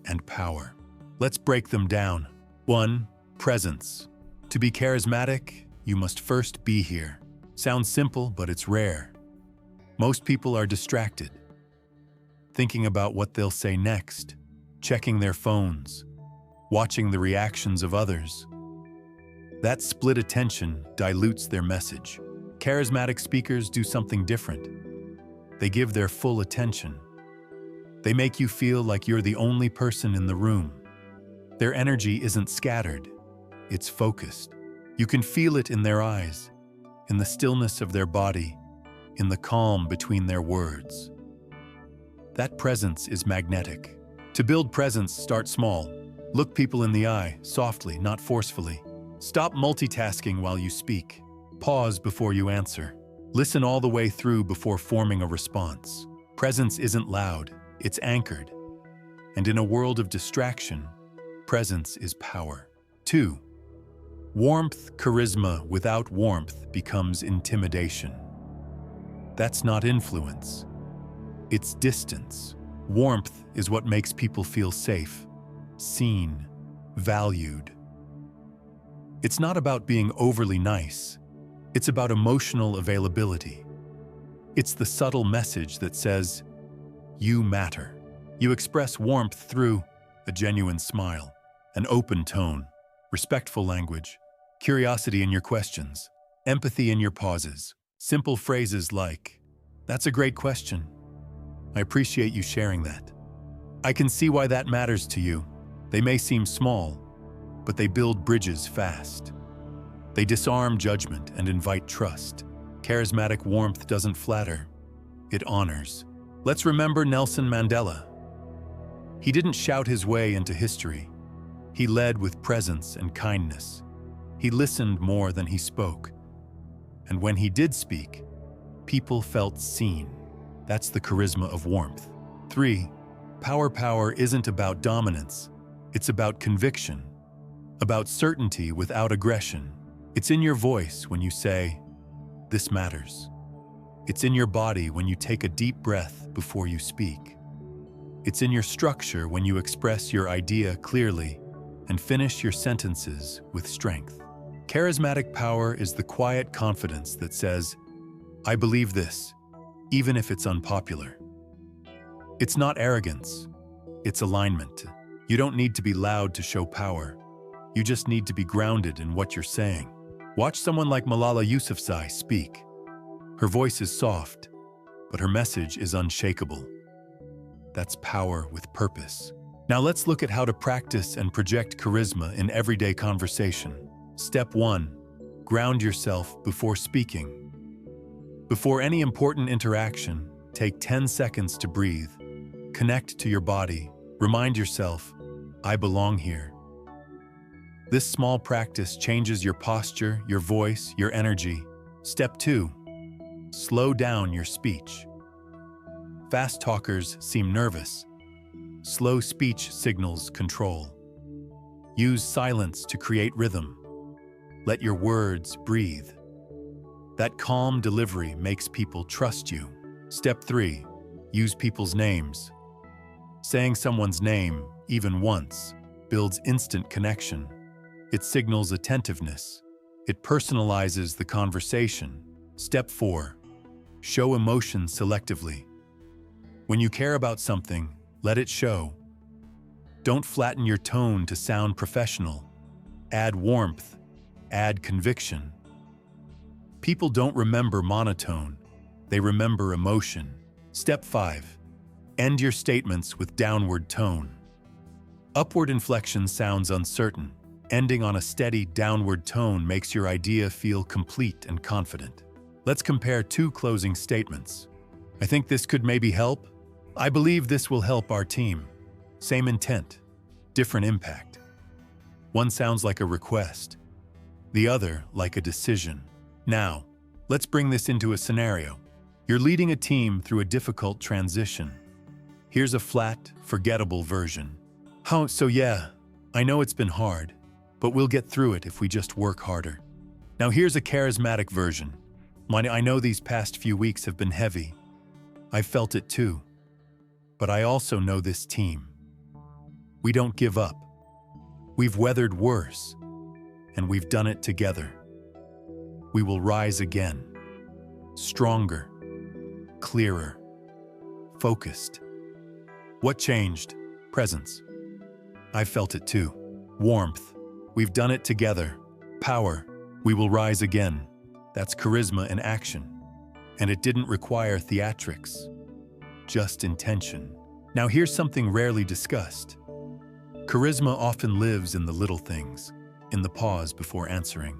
and power. Let's break them down. 1. Presence. To be charismatic, you must first be here. Sounds simple, but it's rare. Most people are distracted, thinking about what they'll say next, checking their phones, watching the reactions of others. That split attention dilutes their message. Charismatic speakers do something different. They give their full attention. They make you feel like you're the only person in the room. Their energy isn't scattered, it's focused. You can feel it in their eyes, in the stillness of their body, in the calm between their words. That presence is magnetic. To build presence, start small. Look people in the eye, softly, not forcefully. Stop multitasking while you speak. Pause before you answer. Listen all the way through before forming a response. Presence isn't loud, it's anchored. And in a world of distraction, presence is power. 2. Charisma without warmth becomes intimidation. That's not influence. It's distance. Warmth is what makes people feel safe, seen, valued. It's not about being overly nice. It's about emotional availability. It's the subtle message that says, "You matter." You express warmth through a genuine smile, an open tone, respectful language, curiosity in your questions, empathy in your pauses, simple phrases like, "That's a great question. I appreciate you sharing that. I can see why that matters to you." They may seem small, but they build bridges fast. They disarm judgment and invite trust. Charismatic warmth doesn't flatter, it honors. Let's remember Nelson Mandela. He didn't shout his way into history. He led with presence and kindness. He listened more than he spoke. And when he did speak, people felt seen. That's the charisma of warmth. 3. Power isn't about dominance. It's about conviction, about certainty without aggression. It's in your voice when you say, "This matters." It's in your body when you take a deep breath before you speak. It's in your structure when you express your idea clearly and finish your sentences with strength. Charismatic power is the quiet confidence that says, "I believe this, even if it's unpopular." It's not arrogance, it's alignment. You don't need to be loud to show power. You just need to be grounded in what you're saying. Watch someone like Malala Yousafzai speak. Her voice is soft, but her message is unshakable. That's power with purpose. Now let's look at how to practice and project charisma in everyday conversation. Step 1. Ground yourself before speaking. Before any important interaction, take 10 seconds to breathe. Connect to your body. Remind yourself, "I belong here." This small practice changes your posture, your voice, your energy. Step 2. Slow down your speech. Fast talkers seem nervous. Slow speech signals control. Use silence to create rhythm. Let your words breathe. That calm delivery makes people trust you. Step 3. Use people's names. Saying someone's name, even once, builds instant connection. It signals attentiveness. It personalizes the conversation. Step 4. Show emotion selectively. When you care about something, let it show. Don't flatten your tone to sound professional. Add warmth. Add conviction. People don't remember monotone. They remember emotion. Step 5. End your statements with downward tone. Upward inflection sounds uncertain. Ending on a steady downward tone makes your idea feel complete and confident. Let's compare two closing statements. "I think this could maybe help." "I believe this will help our team." Same intent, different impact. One sounds like a request, the other like a decision. Now, let's bring this into a scenario. You're leading a team through a difficult transition. Here's a flat, forgettable version. So I know it's been hard, but we'll get through it if we just work harder." Now here's a charismatic version. "I know these past few weeks have been heavy. I've felt it too. But I also know this team. We don't give up. We've weathered worse, and we've done it together. We will rise again. Stronger, clearer, focused." What changed? Presence. I felt it too. Warmth. We've done it together. Power. We will rise again. That's charisma in action. And it didn't require theatrics, just intention. Now here's something rarely discussed. Charisma often lives in the little things, in the pause before answering,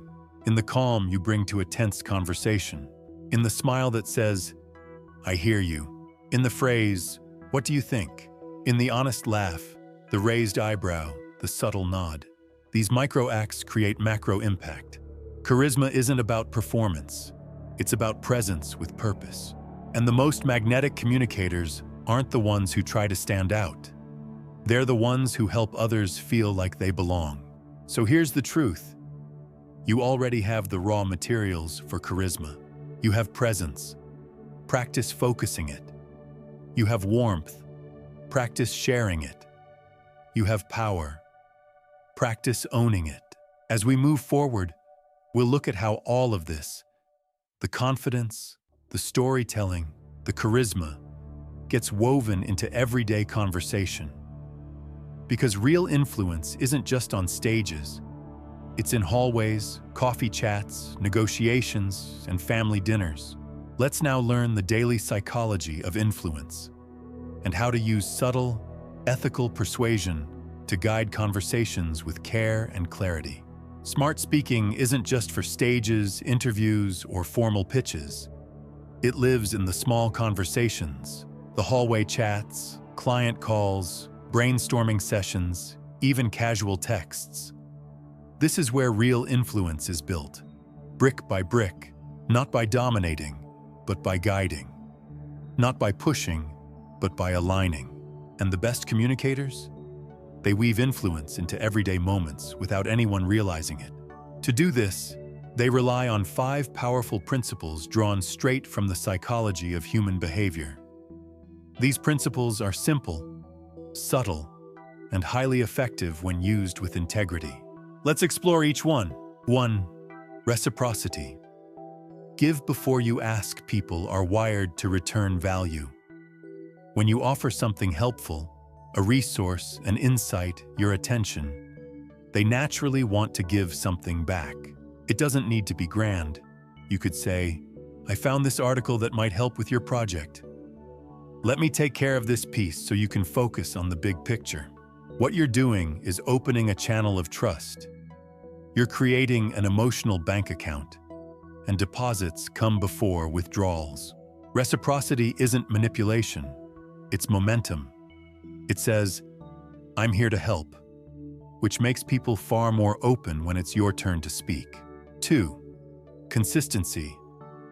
in the calm you bring to a tense conversation, in the smile that says, "I hear you," in the phrase, "What do you think?" In the honest laugh, the raised eyebrow, the subtle nod. These micro acts create macro impact. Charisma isn't about performance. It's about presence with purpose. And the most magnetic communicators aren't the ones who try to stand out. They're the ones who help others feel like they belong. So here's the truth. You already have the raw materials for charisma. You have presence. Practice focusing it. You have warmth. Practice sharing it. You have power. Practice owning it. As we move forward, we'll look at how all of this, the confidence, the storytelling, the charisma, gets woven into everyday conversation. Because real influence isn't just on stages. It's in hallways, coffee chats, negotiations, and family dinners. Let's now learn the daily psychology of influence and how to use subtle, ethical persuasion to guide conversations with care and clarity. Smart speaking isn't just for stages, interviews, or formal pitches. It lives in the small conversations, the hallway chats, client calls, brainstorming sessions, even casual texts. This is where real influence is built, brick by brick, not by dominating, but by guiding. Not by pushing, but by aligning. And the best communicators? They weave influence into everyday moments without anyone realizing it. To do this, they rely on 5 powerful principles drawn straight from the psychology of human behavior. These principles are simple, subtle, and highly effective when used with integrity. Let's explore each one. 1. Reciprocity. Give before you ask. People are wired to return value. When you offer something helpful, a resource, an insight, your attention, they naturally want to give something back. It doesn't need to be grand. You could say, "I found this article that might help with your project. Let me take care of this piece so you can focus on the big picture." What you're doing is opening a channel of trust. You're creating an emotional bank account, and deposits come before withdrawals. Reciprocity isn't manipulation, it's momentum. It says, "I'm here to help," which makes people far more open when it's your turn to speak. 2. Consistency.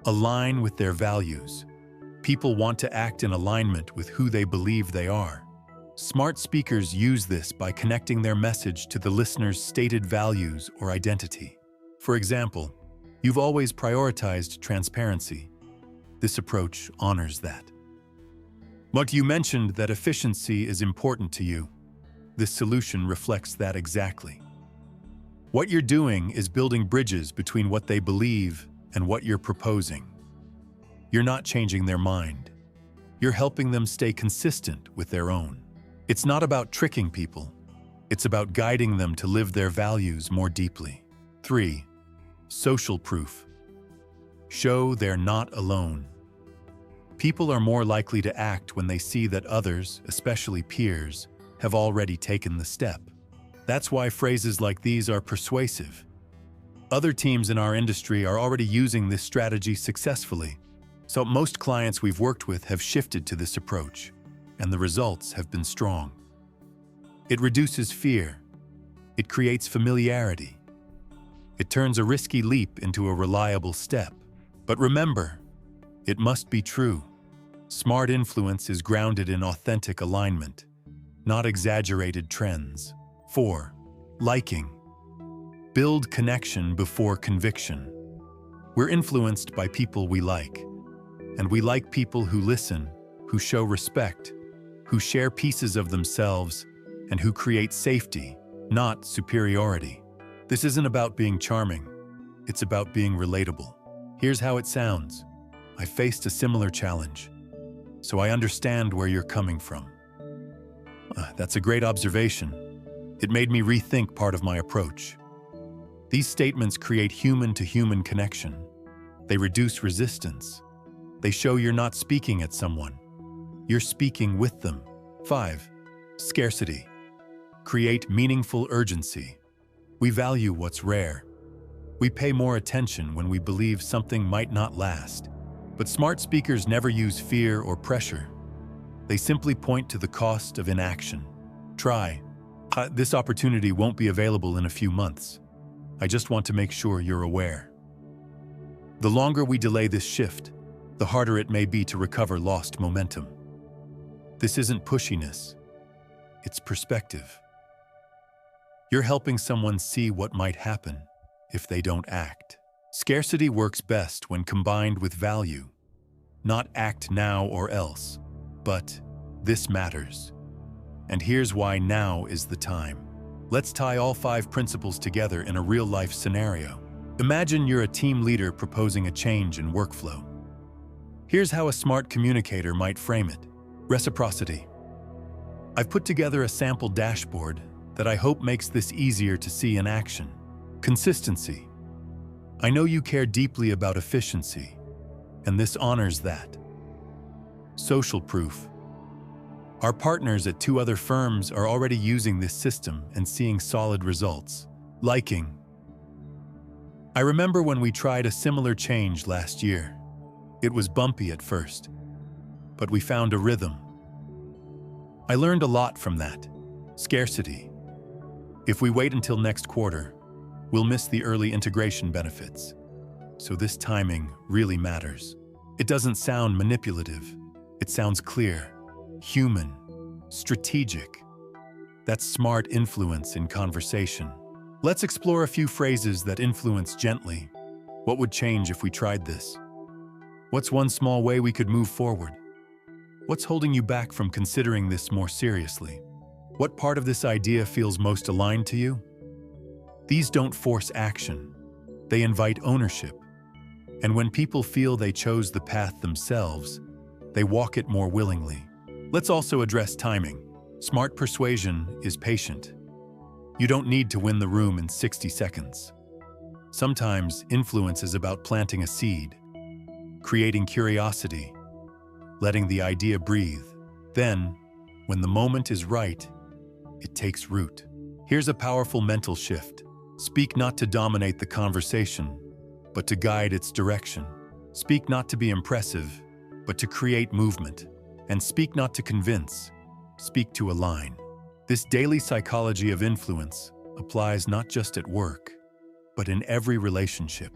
Align with their values. People want to act in alignment with who they believe they are. Smart speakers use this by connecting their message to the listener's stated values or identity. For example, you've always prioritized transparency. This approach honors that. But you mentioned that efficiency is important to you. This solution reflects that exactly. What you're doing is building bridges between what they believe and what you're proposing. You're not changing their mind. You're helping them stay consistent with their own. It's not about tricking people. It's about guiding them to live their values more deeply. 3. Social proof. Show they're not alone. People are more likely to act when they see that others, especially peers, have already taken the step. That's why phrases like these are persuasive. Other teams in our industry are already using this strategy successfully, so most clients we've worked with have shifted to this approach, and the results have been strong. It reduces fear. It creates familiarity. It turns a risky leap into a reliable step. But remember, it must be true. Smart influence is grounded in authentic alignment, not exaggerated trends. 4. Liking. Build connection before conviction. We're influenced by people we like, and we like people who listen, who show respect, who share pieces of themselves, and who create safety, not superiority. This isn't about being charming. It's about being relatable. Here's how it sounds. I faced a similar challenge, so I understand where you're coming from. That's a great observation. It made me rethink part of my approach. These statements create human-to-human connection. They reduce resistance. They show you're not speaking at someone. You're speaking with them. 5. Scarcity. Create meaningful urgency. We value what's rare. We pay more attention when we believe something might not last. But smart speakers never use fear or pressure. They simply point to the cost of inaction. Try. This opportunity won't be available in a few months. I just want to make sure you're aware. The longer we delay this shift, the harder it may be to recover lost momentum. This isn't pushiness. It's perspective. You're helping someone see what might happen, if they don't act. Scarcity works best when combined with value. Not act now or else, but this matters. And here's why now is the time. Let's tie all 5 principles together in a real-life scenario. Imagine you're a team leader proposing a change in workflow. Here's how a smart communicator might frame it. Reciprocity. I've put together a sample dashboard that I hope makes this easier to see in action. Consistency. I know you care deeply about efficiency, and this honors that. Social proof. Our partners at 2 other firms are already using this system and seeing solid results. Liking. I remember when we tried a similar change last year. It was bumpy at first, but we found a rhythm. I learned a lot from that. Scarcity. If we wait until next quarter, we'll miss the early integration benefits. So this timing really matters. It doesn't sound manipulative. It sounds clear, human, strategic. That's smart influence in conversation. Let's explore a few phrases that influence gently. What would change if we tried this? What's one small way we could move forward? What's holding you back from considering this more seriously? What part of this idea feels most aligned to you? These don't force action. They invite ownership. And when people feel they chose the path themselves, they walk it more willingly. Let's also address timing. Smart persuasion is patient. You don't need to win the room in 60 seconds. Sometimes influence is about planting a seed, creating curiosity, letting the idea breathe. Then, when the moment is right, it takes root. Here's a powerful mental shift. Speak not to dominate the conversation, but to guide its direction. Speak not to be impressive, but to create movement. And speak not to convince, speak to align. This daily psychology of influence applies not just at work, but in every relationship.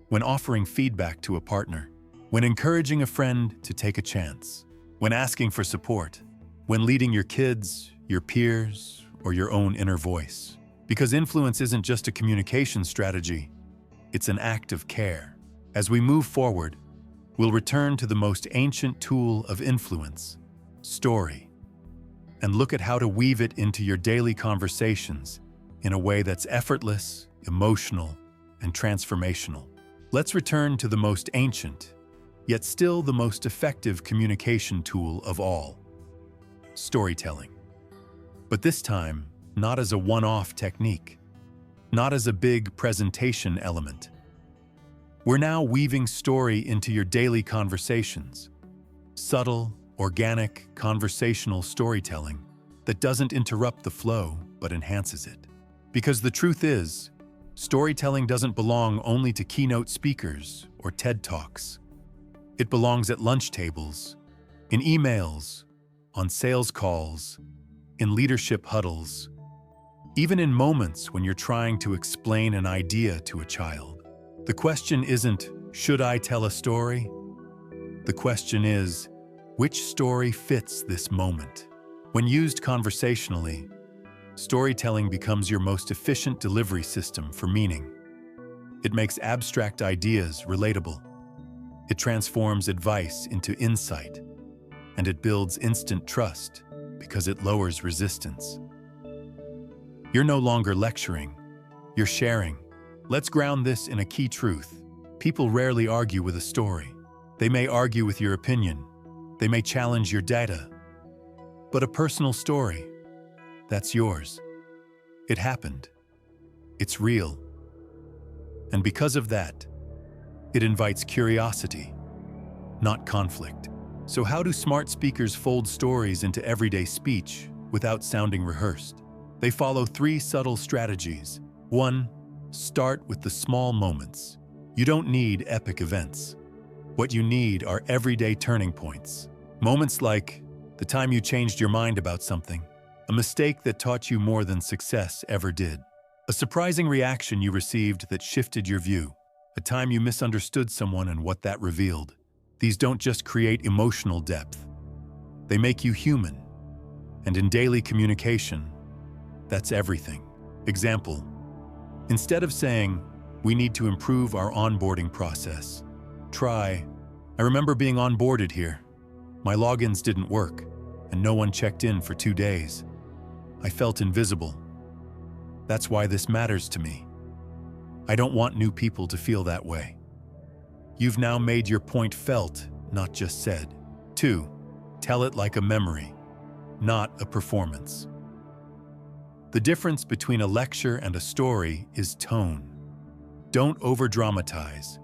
When offering feedback to a partner, when encouraging a friend to take a chance, when asking for support, when leading your kids, your peers, or your own inner voice. Because influence isn't just a communication strategy, it's an act of care. As we move forward, we'll return to the most ancient tool of influence, story, and look at how to weave it into your daily conversations in a way that's effortless, emotional, and transformational. Let's return to the most ancient, yet still the most effective communication tool of all, storytelling. But this time, not as a one-off technique, not as a big presentation element. We're now weaving story into your daily conversations. Subtle, organic, conversational storytelling that doesn't interrupt the flow, but enhances it. Because the truth is, storytelling doesn't belong only to keynote speakers or TED Talks. It belongs at lunch tables, in emails, on sales calls, in leadership huddles, even in moments when you're trying to explain an idea to a child. The question isn't, should I tell a story? The question is, which story fits this moment? When used conversationally, storytelling becomes your most efficient delivery system for meaning. It makes abstract ideas relatable. It transforms advice into insight, and it builds instant trust because it lowers resistance. You're no longer lecturing, you're sharing. Let's ground this in a key truth. People rarely argue with a story. They may argue with your opinion. They may challenge your data. But a personal story, that's yours. It happened. It's real. And because of that, it invites curiosity, not conflict. So how do smart speakers fold stories into everyday speech without sounding rehearsed? They follow 3 subtle strategies. 1, start with the small moments. You don't need epic events. What you need are everyday turning points. Moments like the time you changed your mind about something, a mistake that taught you more than success ever did, a surprising reaction you received that shifted your view, a time you misunderstood someone and what that revealed. These don't just create emotional depth. They make you human. And in daily communication, that's everything. Example, instead of saying, We need to improve our onboarding process. I remember being onboarded here. My logins didn't work, and no one checked in for 2 days. I felt invisible. That's why this matters to me. I don't want new people to feel that way. You've now made your point felt, not just said. 2. Tell it like a memory, not a performance. The difference between a lecture and a story is tone. Don't over-dramatize.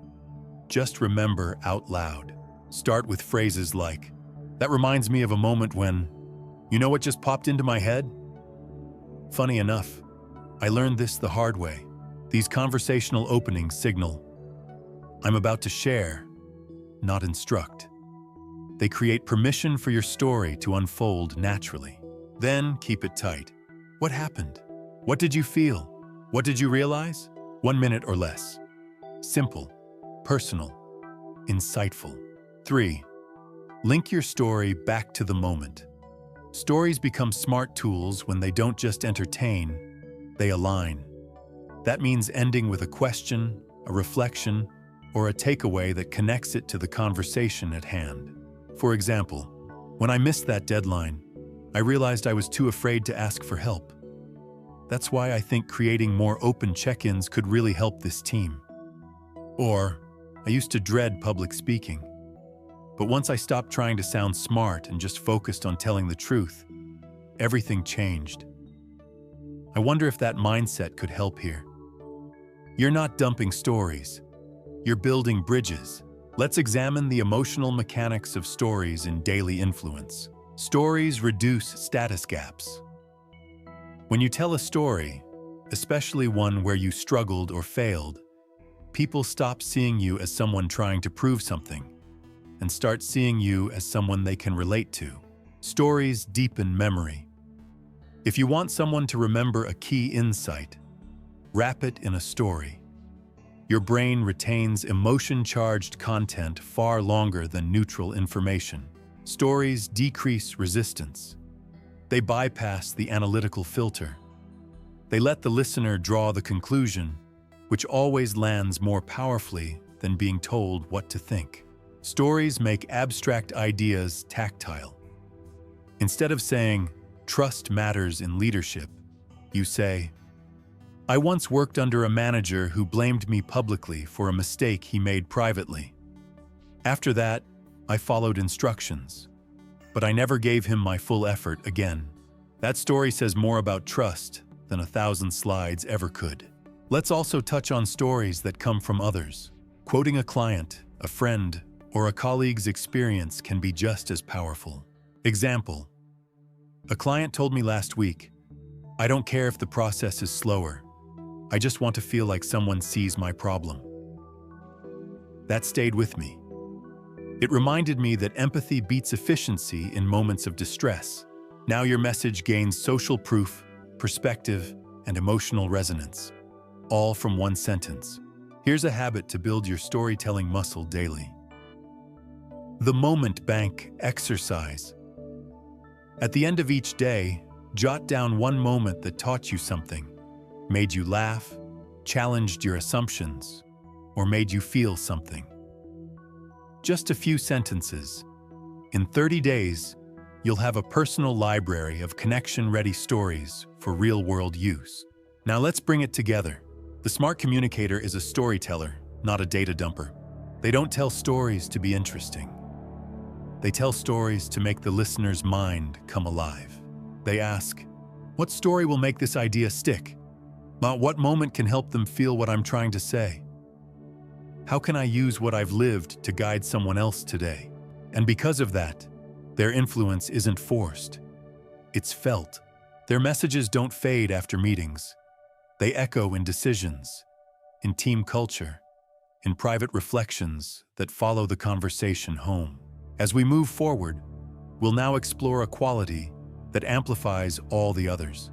Just remember out loud. Start with phrases like, "That reminds me of a moment when, you know what just popped into my head?" Funny enough, I learned this the hard way. These conversational openings signal, I'm about to share, not instruct. They create permission for your story to unfold naturally. Then keep it tight. What happened? What did you feel? What did you realize? 1 minute or less. Simple, personal, insightful. 3. Link your story back to the moment. Stories become smart tools when they don't just entertain, they align. That means ending with a question, a reflection, or a takeaway that connects it to the conversation at hand. For example, when I missed that deadline, I realized I was too afraid to ask for help. That's why I think creating more open check-ins could really help this team. Or, I used to dread public speaking. But once I stopped trying to sound smart and just focused on telling the truth, everything changed. I wonder if that mindset could help here. You're not dumping stories. You're building bridges. Let's examine the emotional mechanics of stories in daily influence. Stories reduce status gaps. When you tell a story, especially one where you struggled or failed, people stop seeing you as someone trying to prove something and start seeing you as someone they can relate to. Stories deepen memory. If you want someone to remember a key insight, wrap it in a story. Your brain retains emotion-charged content far longer than neutral information. Stories decrease resistance. They bypass the analytical filter. They let the listener draw the conclusion, which always lands more powerfully than being told what to think. Stories make abstract ideas tactile. Instead of saying, "Trust matters in leadership," you say, "I once worked under a manager who blamed me publicly for a mistake he made privately. After that, I followed instructions, but I never gave him my full effort again." That story says more about trust than 1,000 slides ever could. Let's also touch on stories that come from others. Quoting a client, a friend, or a colleague's experience can be just as powerful. Example: a client told me last week, "I don't care if the process is slower. I just want to feel like someone sees my problem." That stayed with me. It reminded me that empathy beats efficiency in moments of distress. Now your message gains social proof, perspective, and emotional resonance, all from one sentence. Here's a habit to build your storytelling muscle daily. The Moment Bank exercise. At the end of each day, jot down one moment that taught you something, made you laugh, challenged your assumptions, or made you feel something. Just a few sentences. In 30 days, you'll have a personal library of connection-ready stories for real-world use. Now let's bring it together. The smart communicator is a storyteller, not a data dumper. They don't tell stories to be interesting. They tell stories to make the listener's mind come alive. They ask, what story will make this idea stick? What moment can help them feel what I'm trying to say? How can I use what I've lived to guide someone else today? And because of that, their influence isn't forced. It's felt. Their messages don't fade after meetings. They echo in decisions, in team culture, in private reflections that follow the conversation home. As we move forward, we'll now explore a quality that amplifies all the others.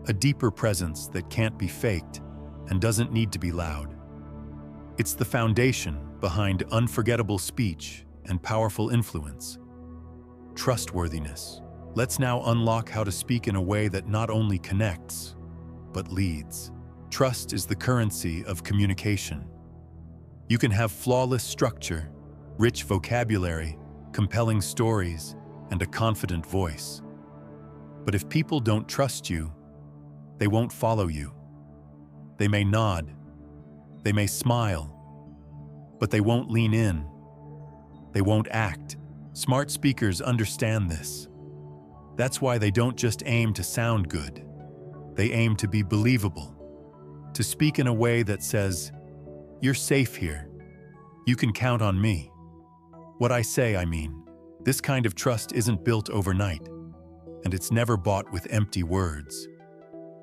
A deeper presence that can't be faked and doesn't need to be loud. It's the foundation behind unforgettable speech and powerful influence. Trustworthiness. Let's now unlock how to speak in a way that not only connects, but leads. Trust is the currency of communication. You can have flawless structure, rich vocabulary, compelling stories, and a confident voice. But if people don't trust you, they won't follow you. They may nod, they may smile, but they won't lean in. They won't act. Smart speakers understand this. That's why they don't just aim to sound good. They aim to be believable, to speak in a way that says, "You're safe here. You can count on me. What I say, I mean." This kind of trust isn't built overnight, and it's never bought with empty words.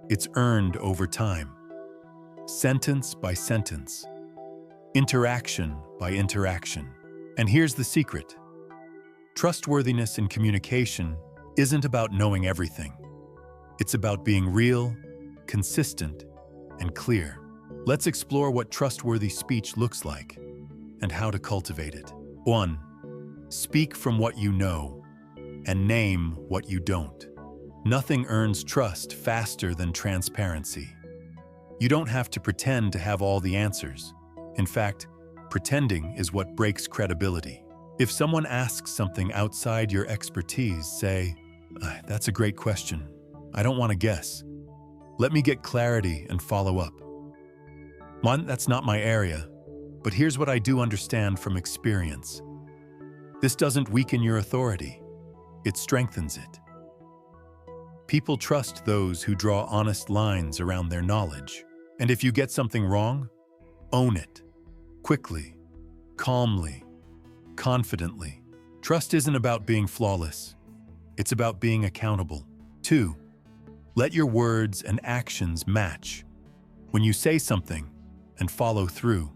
It's earned over time, sentence by sentence, interaction by interaction. And here's the secret. Trustworthiness in communication isn't about knowing everything. It's about being real, consistent, and clear. Let's explore what trustworthy speech looks like and how to cultivate it. 1. Speak from what you know and name what you don't. Nothing earns trust faster than transparency. You don't have to pretend to have all the answers. In fact, pretending is what breaks credibility. If someone asks something outside your expertise, say, "That's a great question. I don't want to guess. Let me get clarity and follow up." That's not my area, but here's what I do understand from experience. This doesn't weaken your authority. It strengthens it. People trust those who draw honest lines around their knowledge. And if you get something wrong, own it. Quickly, calmly, confidently. Trust isn't about being flawless. It's about being accountable. 2. Let your words and actions match. When you say something and follow through,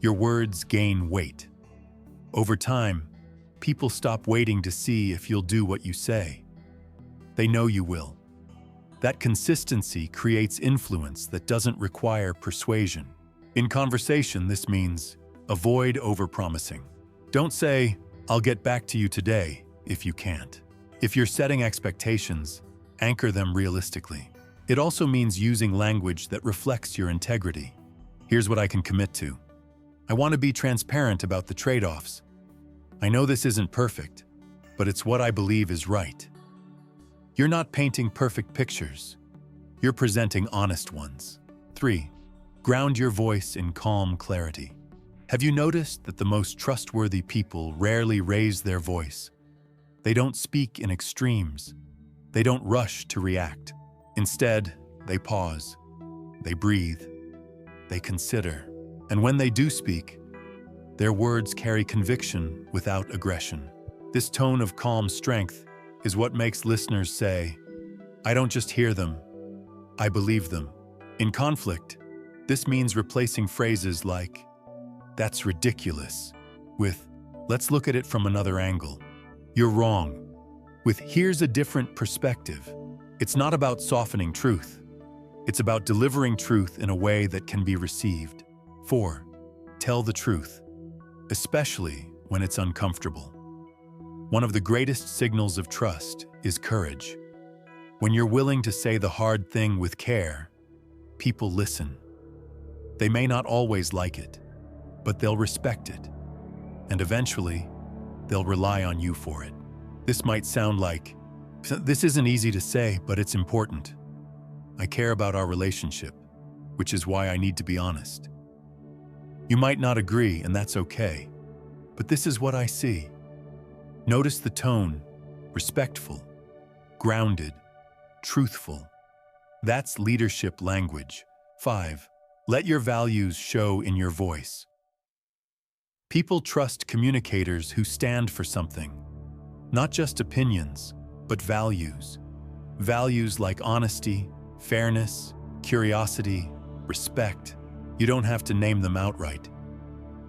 your words gain weight. Over time, people stop waiting to see if you'll do what you say. They know you will. That consistency creates influence that doesn't require persuasion. In conversation, this means avoid overpromising. Don't say, "I'll get back to you today," if you can't. If you're setting expectations, anchor them realistically. It also means using language that reflects your integrity. Here's what I can commit to. I want to be transparent about the trade-offs. I know this isn't perfect, but it's what I believe is right. You're not painting perfect pictures. You're presenting honest ones. 3. Ground your voice in calm clarity. Have you noticed that the most trustworthy people rarely raise their voice? They don't speak in extremes. They don't rush to react. Instead, they pause. They breathe. They consider. And when they do speak, their words carry conviction without aggression. This tone of calm strength is what makes listeners say, "I don't just hear them, I believe them." In conflict, this means replacing phrases like, "That's ridiculous," with, "Let's look at it from another angle." "You're wrong," with, "Here's a different perspective." It's not about softening truth. It's about delivering truth in a way that can be received. 4. Tell the truth, especially when it's uncomfortable. One of the greatest signals of trust is courage. When you're willing to say the hard thing with care, people listen. They may not always like it, but they'll respect it. And eventually, they'll rely on you for it. This might sound like, "This isn't easy to say, but it's important. I care about our relationship, which is why I need to be honest." You might not agree, and that's okay, but this is what I see. Notice the tone, respectful, grounded, truthful. That's leadership language. 5. Let your values show in your voice. People trust communicators who stand for something, not just opinions, but values. Values like honesty, fairness, curiosity, respect. You don't have to name them outright,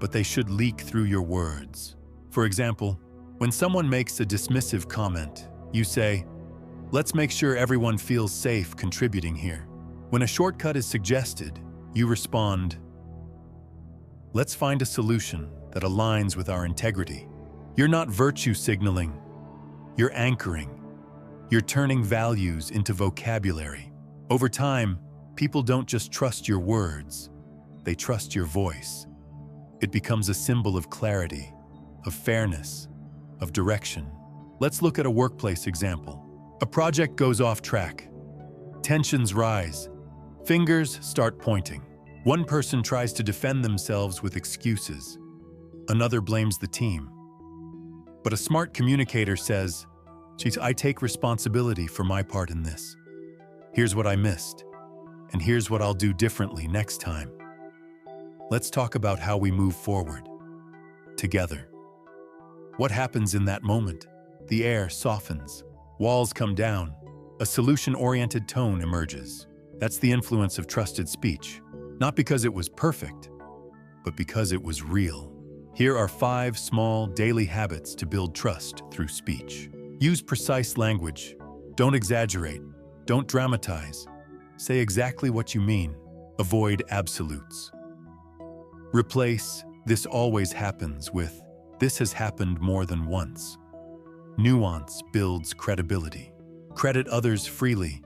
but they should leak through your words. For example, when someone makes a dismissive comment, you say, "Let's make sure everyone feels safe contributing here." When a shortcut is suggested, you respond, "Let's find a solution that aligns with our integrity." You're not virtue signaling, you're anchoring. You're turning values into vocabulary. Over time, People don't just trust your words, they trust your voice. It becomes a symbol of clarity, of fairness, of direction. Let's look at a workplace example. A project goes off track. Tensions rise. Fingers start pointing. One person tries to defend themselves with excuses. Another blames the team. But a smart communicator says, "Geez, I take responsibility for my part in this. Here's what I missed, and here's what I'll do differently next time." Let's talk about how we move forward together. What happens in that moment? The air softens, walls come down, a solution-oriented tone emerges. That's the influence of trusted speech, not because it was perfect, but because it was real. Here are 5 small daily habits to build trust through speech. Use precise language. Don't exaggerate. Don't dramatize. Say exactly what you mean. Avoid absolutes. Replace "this always happens" with "this has happened more than once." Nuance builds credibility. Credit others freely.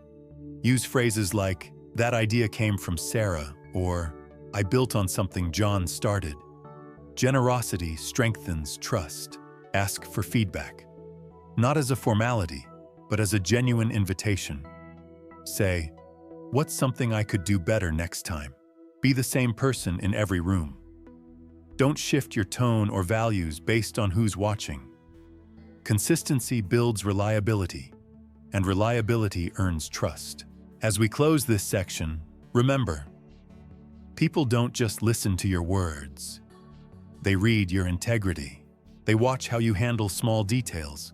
Use phrases like, "That idea came from Sarah," or "I built on something John started." Generosity strengthens trust. Ask for feedback, not as a formality, but as a genuine invitation. Say, "What's something I could do better next time?" Be the same person in every room. Don't shift your tone or values based on who's watching. Consistency builds reliability, and reliability earns trust. As we close this section, remember, people don't just listen to your words. They read your integrity. They watch how you handle small details,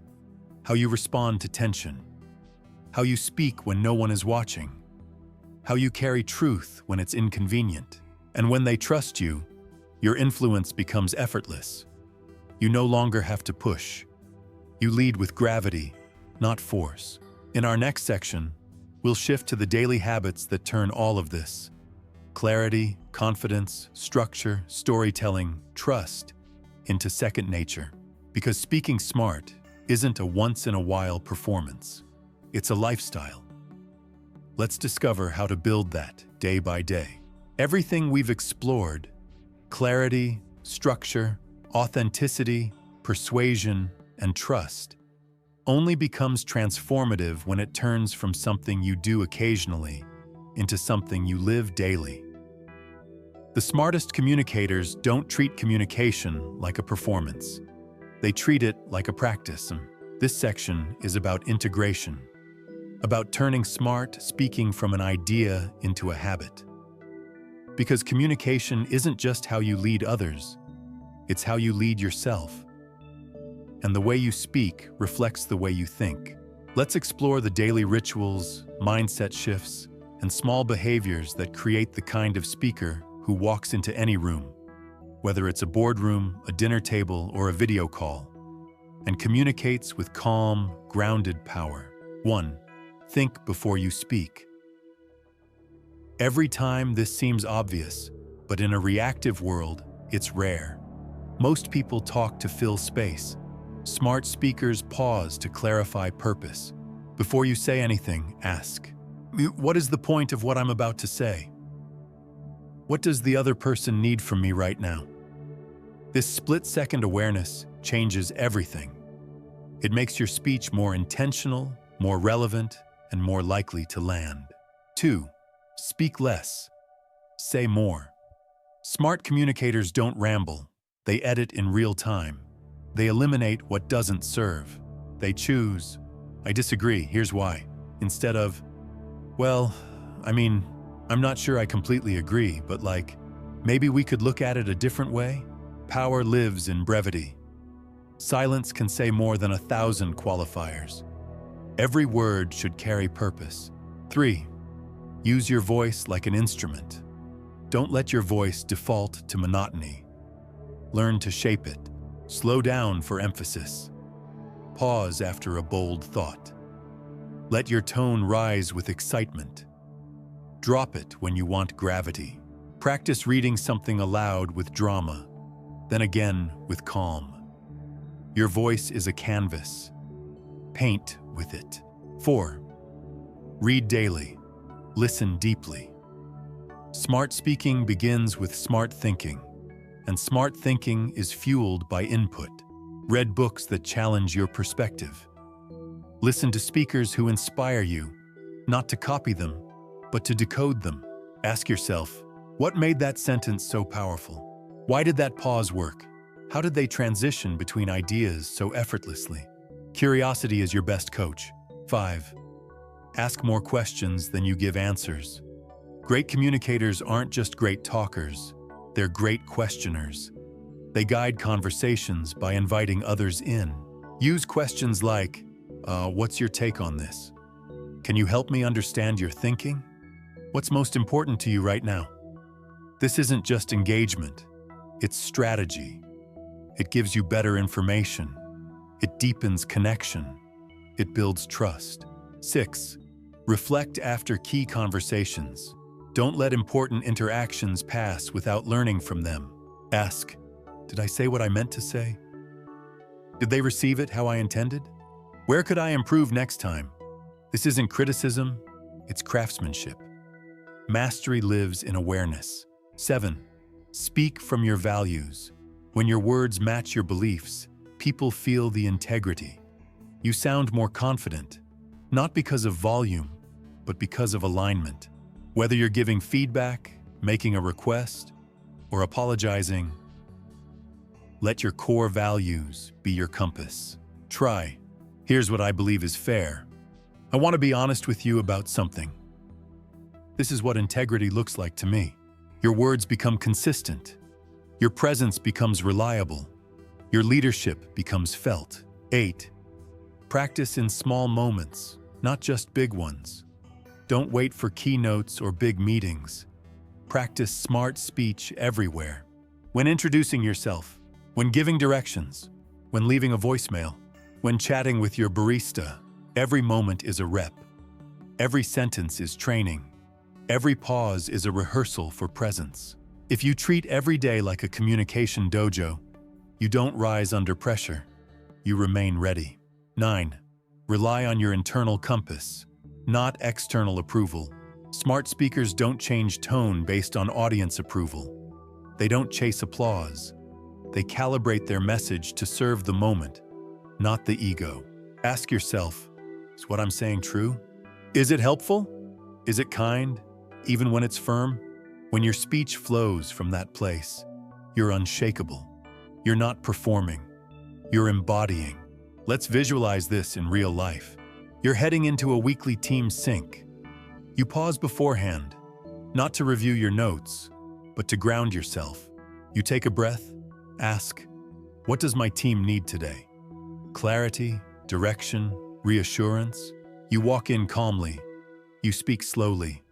how you respond to tension, how you speak when no one is watching, how you carry truth when it's inconvenient. And when they trust you, your influence becomes effortless. You no longer have to push. You lead with gravity, not force. In our next section, we'll shift to the daily habits that turn all of this: clarity, confidence, structure, storytelling, trust, into second nature. Because speaking smart isn't a once-in-a-while performance. It's a lifestyle. Let's discover how to build that day by day. Everything we've explored, clarity, structure, authenticity, persuasion, and trust, only becomes transformative when it turns from something you do occasionally into something you live daily. The smartest communicators don't treat communication like a performance. They treat it like a practice. This section is about integration, about turning smart speaking from an idea into a habit. Because communication isn't just how you lead others, it's how you lead yourself. And the way you speak reflects the way you think. Let's explore the daily rituals, mindset shifts, and small behaviors that create the kind of speaker who walks into any room, whether it's a boardroom, a dinner table, or a video call, and communicates with calm, grounded power. 1. Think before you speak. Every time this seems obvious, but in a reactive world, it's rare. Most people talk to fill space. Smart speakers pause to clarify purpose. Before you say anything, ask, "What is the point of what I'm about to say? What does the other person need from me right now?" This split-second awareness changes everything. It makes your speech more intentional, more relevant, and more likely to land. 2. Speak less. Say more. Smart communicators don't ramble. They edit in real time. They eliminate what doesn't serve. They choose, "I disagree, here's why," instead of, "Well, I'm not sure I completely agree, but maybe we could look at it a different way." Power lives in brevity. Silence can say more than 1,000 qualifiers. Every word should carry purpose. 3. Use your voice like an instrument. Don't let your voice default to monotony. Learn to shape it. Slow down for emphasis. Pause after a bold thought. Let your tone rise with excitement. Drop it when you want gravity. Practice reading something aloud with drama, then again with calm. Your voice is a canvas. Paint with it. 4. Read daily. Listen deeply. Smart speaking begins with smart thinking, and smart thinking is fueled by input. Read books that challenge your perspective. Listen to speakers who inspire you, not to copy them, but to decode them. Ask yourself, what made that sentence so powerful? Why did that pause work? How did they transition between ideas so effortlessly? Curiosity is your best coach. 5. Ask more questions than you give answers. Great communicators aren't just great talkers, they're great questioners. They guide conversations by inviting others in. Use questions like, what's your take on this? Can you help me understand your thinking? What's most important to you right now? This isn't just engagement, it's strategy. It gives you better information. It deepens connection. It builds trust. 6. Reflect after key conversations. Don't let important interactions pass without learning from them. Ask, did I say what I meant to say? Did they receive it how I intended? Where could I improve next time? This isn't criticism, it's craftsmanship. Mastery lives in awareness. 7. Speak from your values. When your words match your beliefs, people feel the integrity. You sound more confident, not because of volume, but because of alignment. Whether you're giving feedback, making a request, or apologizing, let your core values be your compass. Try. Here's what I believe is fair. I want to be honest with you about something. This is what integrity looks like to me. Your words become consistent. Your presence becomes reliable. Your leadership becomes felt. 8. Practice in small moments, not just big ones. Don't wait for keynotes or big meetings. Practice smart speech everywhere. When introducing yourself, when giving directions, when leaving a voicemail, when chatting with your barista, every moment is a rep. Every sentence is training. Every pause is a rehearsal for presence. If you treat every day like a communication dojo, you don't rise under pressure. You remain ready. 9. Rely on your internal compass, not external approval. Smart speakers don't change tone based on audience approval. They don't chase applause. They calibrate their message to serve the moment, not the ego. Ask yourself, is what I'm saying true? Is it helpful? Is it kind, even when it's firm? When your speech flows from that place, you're unshakable. You're not performing. You're embodying. Let's visualize this in real life. You're heading into a weekly team sync. You pause beforehand, not to review your notes, but to ground yourself. You take a breath, ask, what does my team need today? Clarity, direction, reassurance. You walk in calmly. You speak slowly.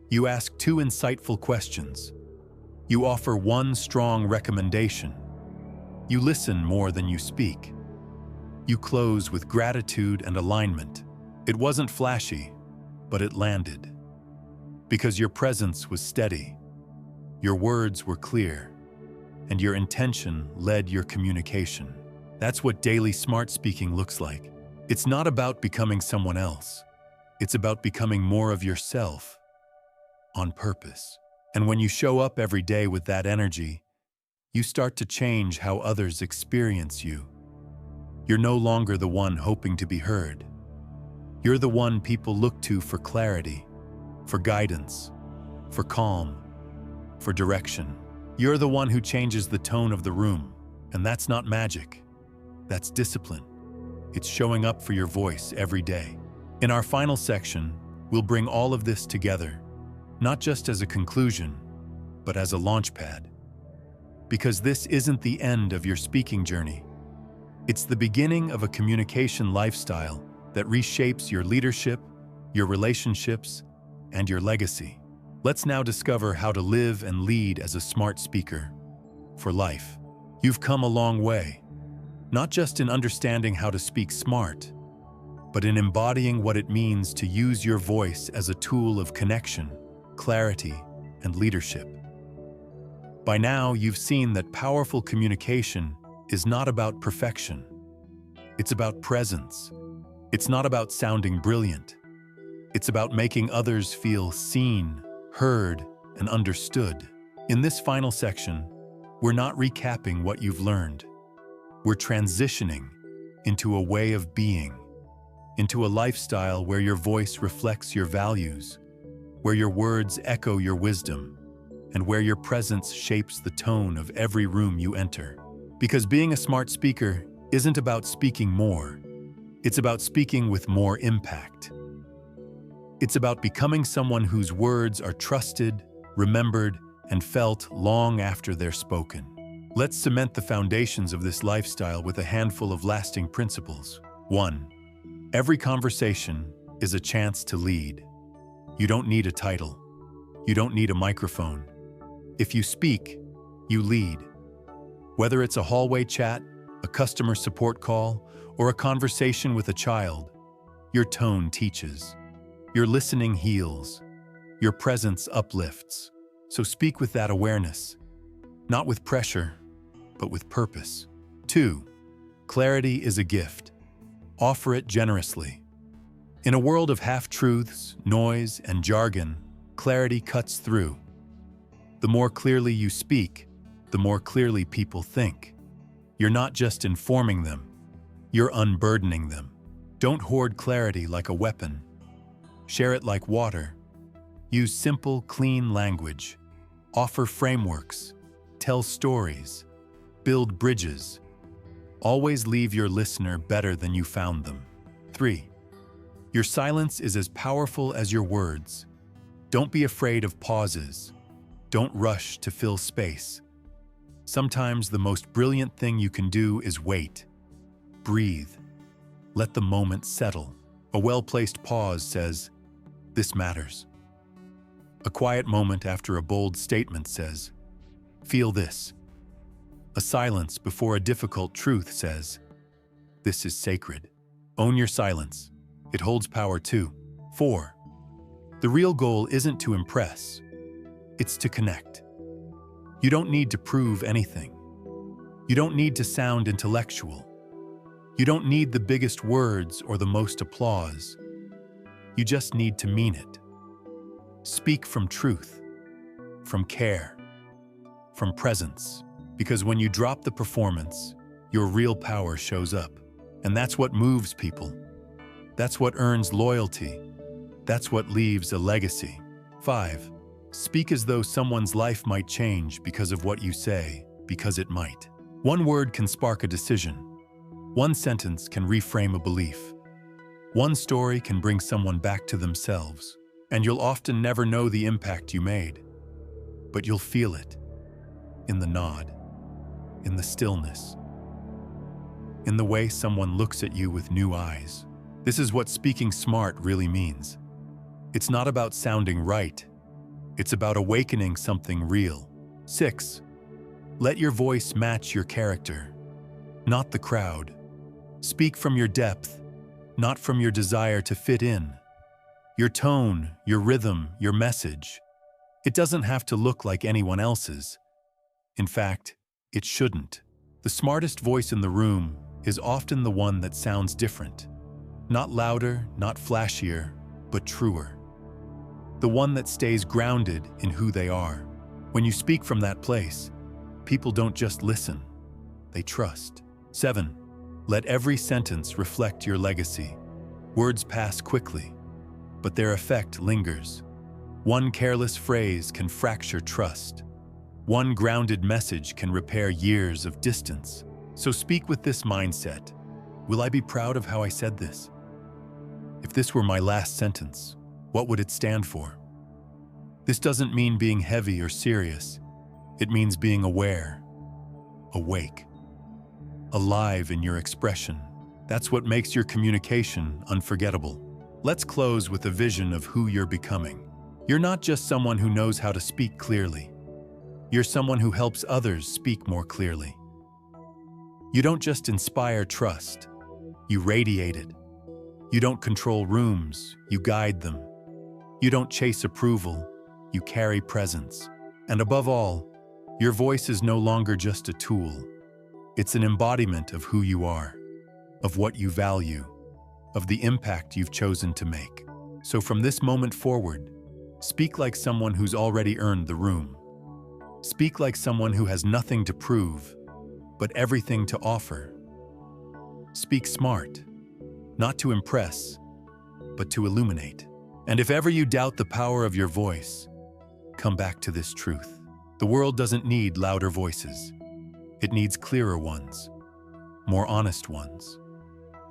You ask 2 insightful questions. You offer 1 strong recommendation. You listen more than you speak. You close with gratitude and alignment. It wasn't flashy, but it landed. Because your presence was steady, your words were clear, and your intention led your communication. That's what daily smart speaking looks like. It's not about becoming someone else. It's about becoming more of yourself on purpose. And when you show up every day with that energy, you start to change how others experience you. You're no longer the one hoping to be heard. You're the one people look to for clarity, for guidance, for calm, for direction. You're the one who changes the tone of the room, and that's not magic. That's discipline. It's showing up for your voice every day. In our final section, we'll bring all of this together, not just as a conclusion, but as a launchpad. Because this isn't the end of your speaking journey. It's the beginning of a communication lifestyle that reshapes your leadership, your relationships, and your legacy. Let's now discover how to live and lead as a smart speaker for life. You've come a long way, not just in understanding how to speak smart, but in embodying what it means to use your voice as a tool of connection, clarity, and leadership. By now, you've seen that powerful communication is not about perfection. It's about presence. It's not about sounding brilliant. It's about making others feel seen, heard, and understood. In this final section, we're not recapping what you've learned. We're transitioning into a way of being, into a lifestyle where your voice reflects your values, where your words echo your wisdom, and where your presence shapes the tone of every room you enter. Because being a smart speaker isn't about speaking more, it's about speaking with more impact. It's about becoming someone whose words are trusted, remembered, and felt long after they're spoken. Let's cement the foundations of this lifestyle with a handful of lasting principles. 1. Every conversation is a chance to lead. You don't need a title. You don't need a microphone. If you speak, you lead. Whether it's a hallway chat, a customer support call, or a conversation with a child, your tone teaches. Your listening heals. Your presence uplifts. So speak with that awareness, not with pressure, but with purpose. 2. Clarity is a gift. Offer it generously. In a world of half-truths, noise, and jargon, clarity cuts through. The more clearly you speak, the more clearly people think. You're not just informing them, you're unburdening them. Don't hoard clarity like a weapon. Share it like water. Use simple, clean language. Offer frameworks. Tell stories. Build bridges. Always leave your listener better than you found them. 3. Your silence is as powerful as your words. Don't be afraid of pauses. Don't rush to fill space. Sometimes the most brilliant thing you can do is wait. Breathe. Let the moment settle. A well-placed pause says, "This matters." A quiet moment after a bold statement says, "Feel this." A silence before a difficult truth says, "This is sacred." Own your silence. It holds power too. 4. The real goal isn't to impress. It's to connect. You don't need to prove anything. You don't need to sound intellectual. You don't need the biggest words or the most applause. You just need to mean it. Speak from truth, from care, from presence. Because when you drop the performance, your real power shows up. And that's what moves people. That's what earns loyalty. That's what leaves a legacy. 5. Speak as though someone's life might change because of what you say, because it might. One word can spark a decision. One sentence can reframe a belief. One story can bring someone back to themselves. And you'll often never know the impact you made. But you'll feel it. In the nod. In the stillness. In the way someone looks at you with new eyes. This is what speaking smart really means. It's not about sounding right. It's about awakening something real. 6. Let your voice match your character, not the crowd. Speak from your depth, not from your desire to fit in. Your tone, your rhythm, your message. It doesn't have to look like anyone else's. In fact, it shouldn't. The smartest voice in the room is often the one that sounds different. Not louder, not flashier, but truer. The one that stays grounded in who they are. When you speak from that place, people don't just listen, they trust. 7. Let every sentence reflect your legacy. Words pass quickly, but their effect lingers. One careless phrase can fracture trust. One grounded message can repair years of distance. So speak with this mindset. Will I be proud of how I said this? If this were my last sentence, what would it stand for? This doesn't mean being heavy or serious. It means being aware, awake, alive in your expression. That's what makes your communication unforgettable. Let's close with a vision of who you're becoming. You're not just someone who knows how to speak clearly. You're someone who helps others speak more clearly. You don't just inspire trust, you radiate it. You don't control rooms, you guide them. You don't chase approval, you carry presence. And above all, your voice is no longer just a tool. It's an embodiment of who you are, of what you value, of the impact you've chosen to make. So from this moment forward, Speak like someone who's already earned the room. Speak like someone who has nothing to prove, but everything to offer. Speak smart, not to impress, but to illuminate. And if ever you doubt the power of your voice, come back to this truth. The world doesn't need louder voices. It needs clearer ones, more honest ones,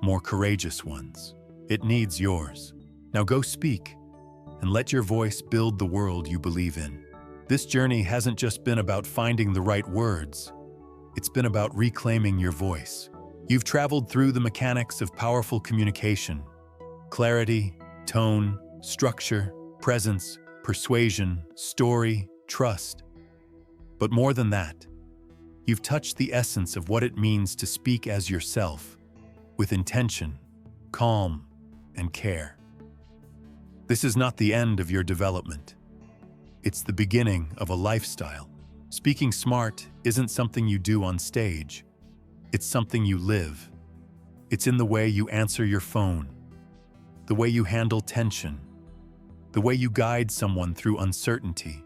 more courageous ones. It needs yours. Now go speak and let your voice build the world you believe in. This journey hasn't just been about finding the right words. It's been about reclaiming your voice. You've traveled through the mechanics of powerful communication: clarity, tone, structure, presence, persuasion, story, trust. But more than that, you've touched the essence of what it means to speak as yourself, with intention, calm, and care. This is not the end of your development. It's the beginning of a lifestyle. Speaking smart isn't something you do on stage. It's something you live. It's in the way you answer your phone, the way you handle tension, the way you guide someone through uncertainty,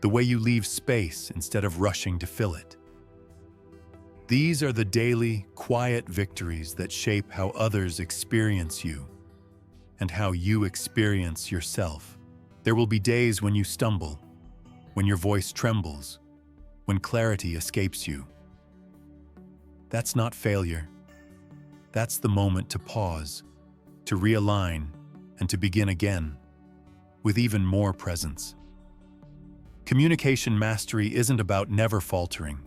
the way you leave space instead of rushing to fill it. These are the daily, quiet victories that shape how others experience you and how you experience yourself. There will be days when you stumble, when your voice trembles, when clarity escapes you. That's not failure. That's the moment to pause, to realign, and to begin again, with even more presence. Communication mastery isn't about never faltering.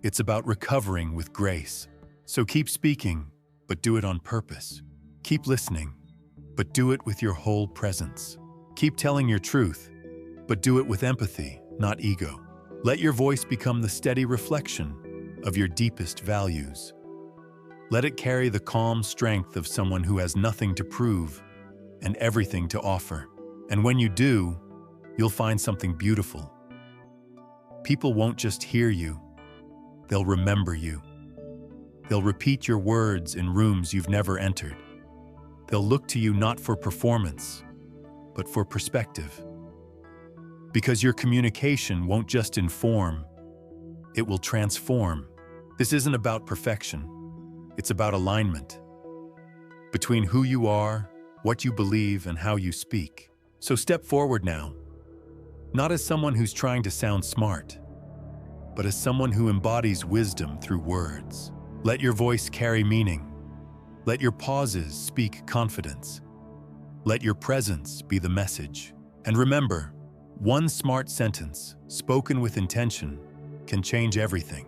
It's about recovering with grace. So keep speaking, but do it on purpose. Keep listening, but do it with your whole presence. Keep telling your truth, but do it with empathy, not ego. Let your voice become the steady reflection of your deepest values. Let it carry the calm strength of someone who has nothing to prove and everything to offer. And when you do, you'll find something beautiful. People won't just hear you, they'll remember you. They'll repeat your words in rooms you've never entered. They'll look to you not for performance, but for perspective. Because your communication won't just inform, it will transform. This isn't about perfection. It's about alignment between who you are, what you believe, and how you speak. So step forward now, not as someone who's trying to sound smart, but as someone who embodies wisdom through words. Let your voice carry meaning. Let your pauses speak confidence. Let your presence be the message. And remember, one smart sentence, spoken with intention, can change everything.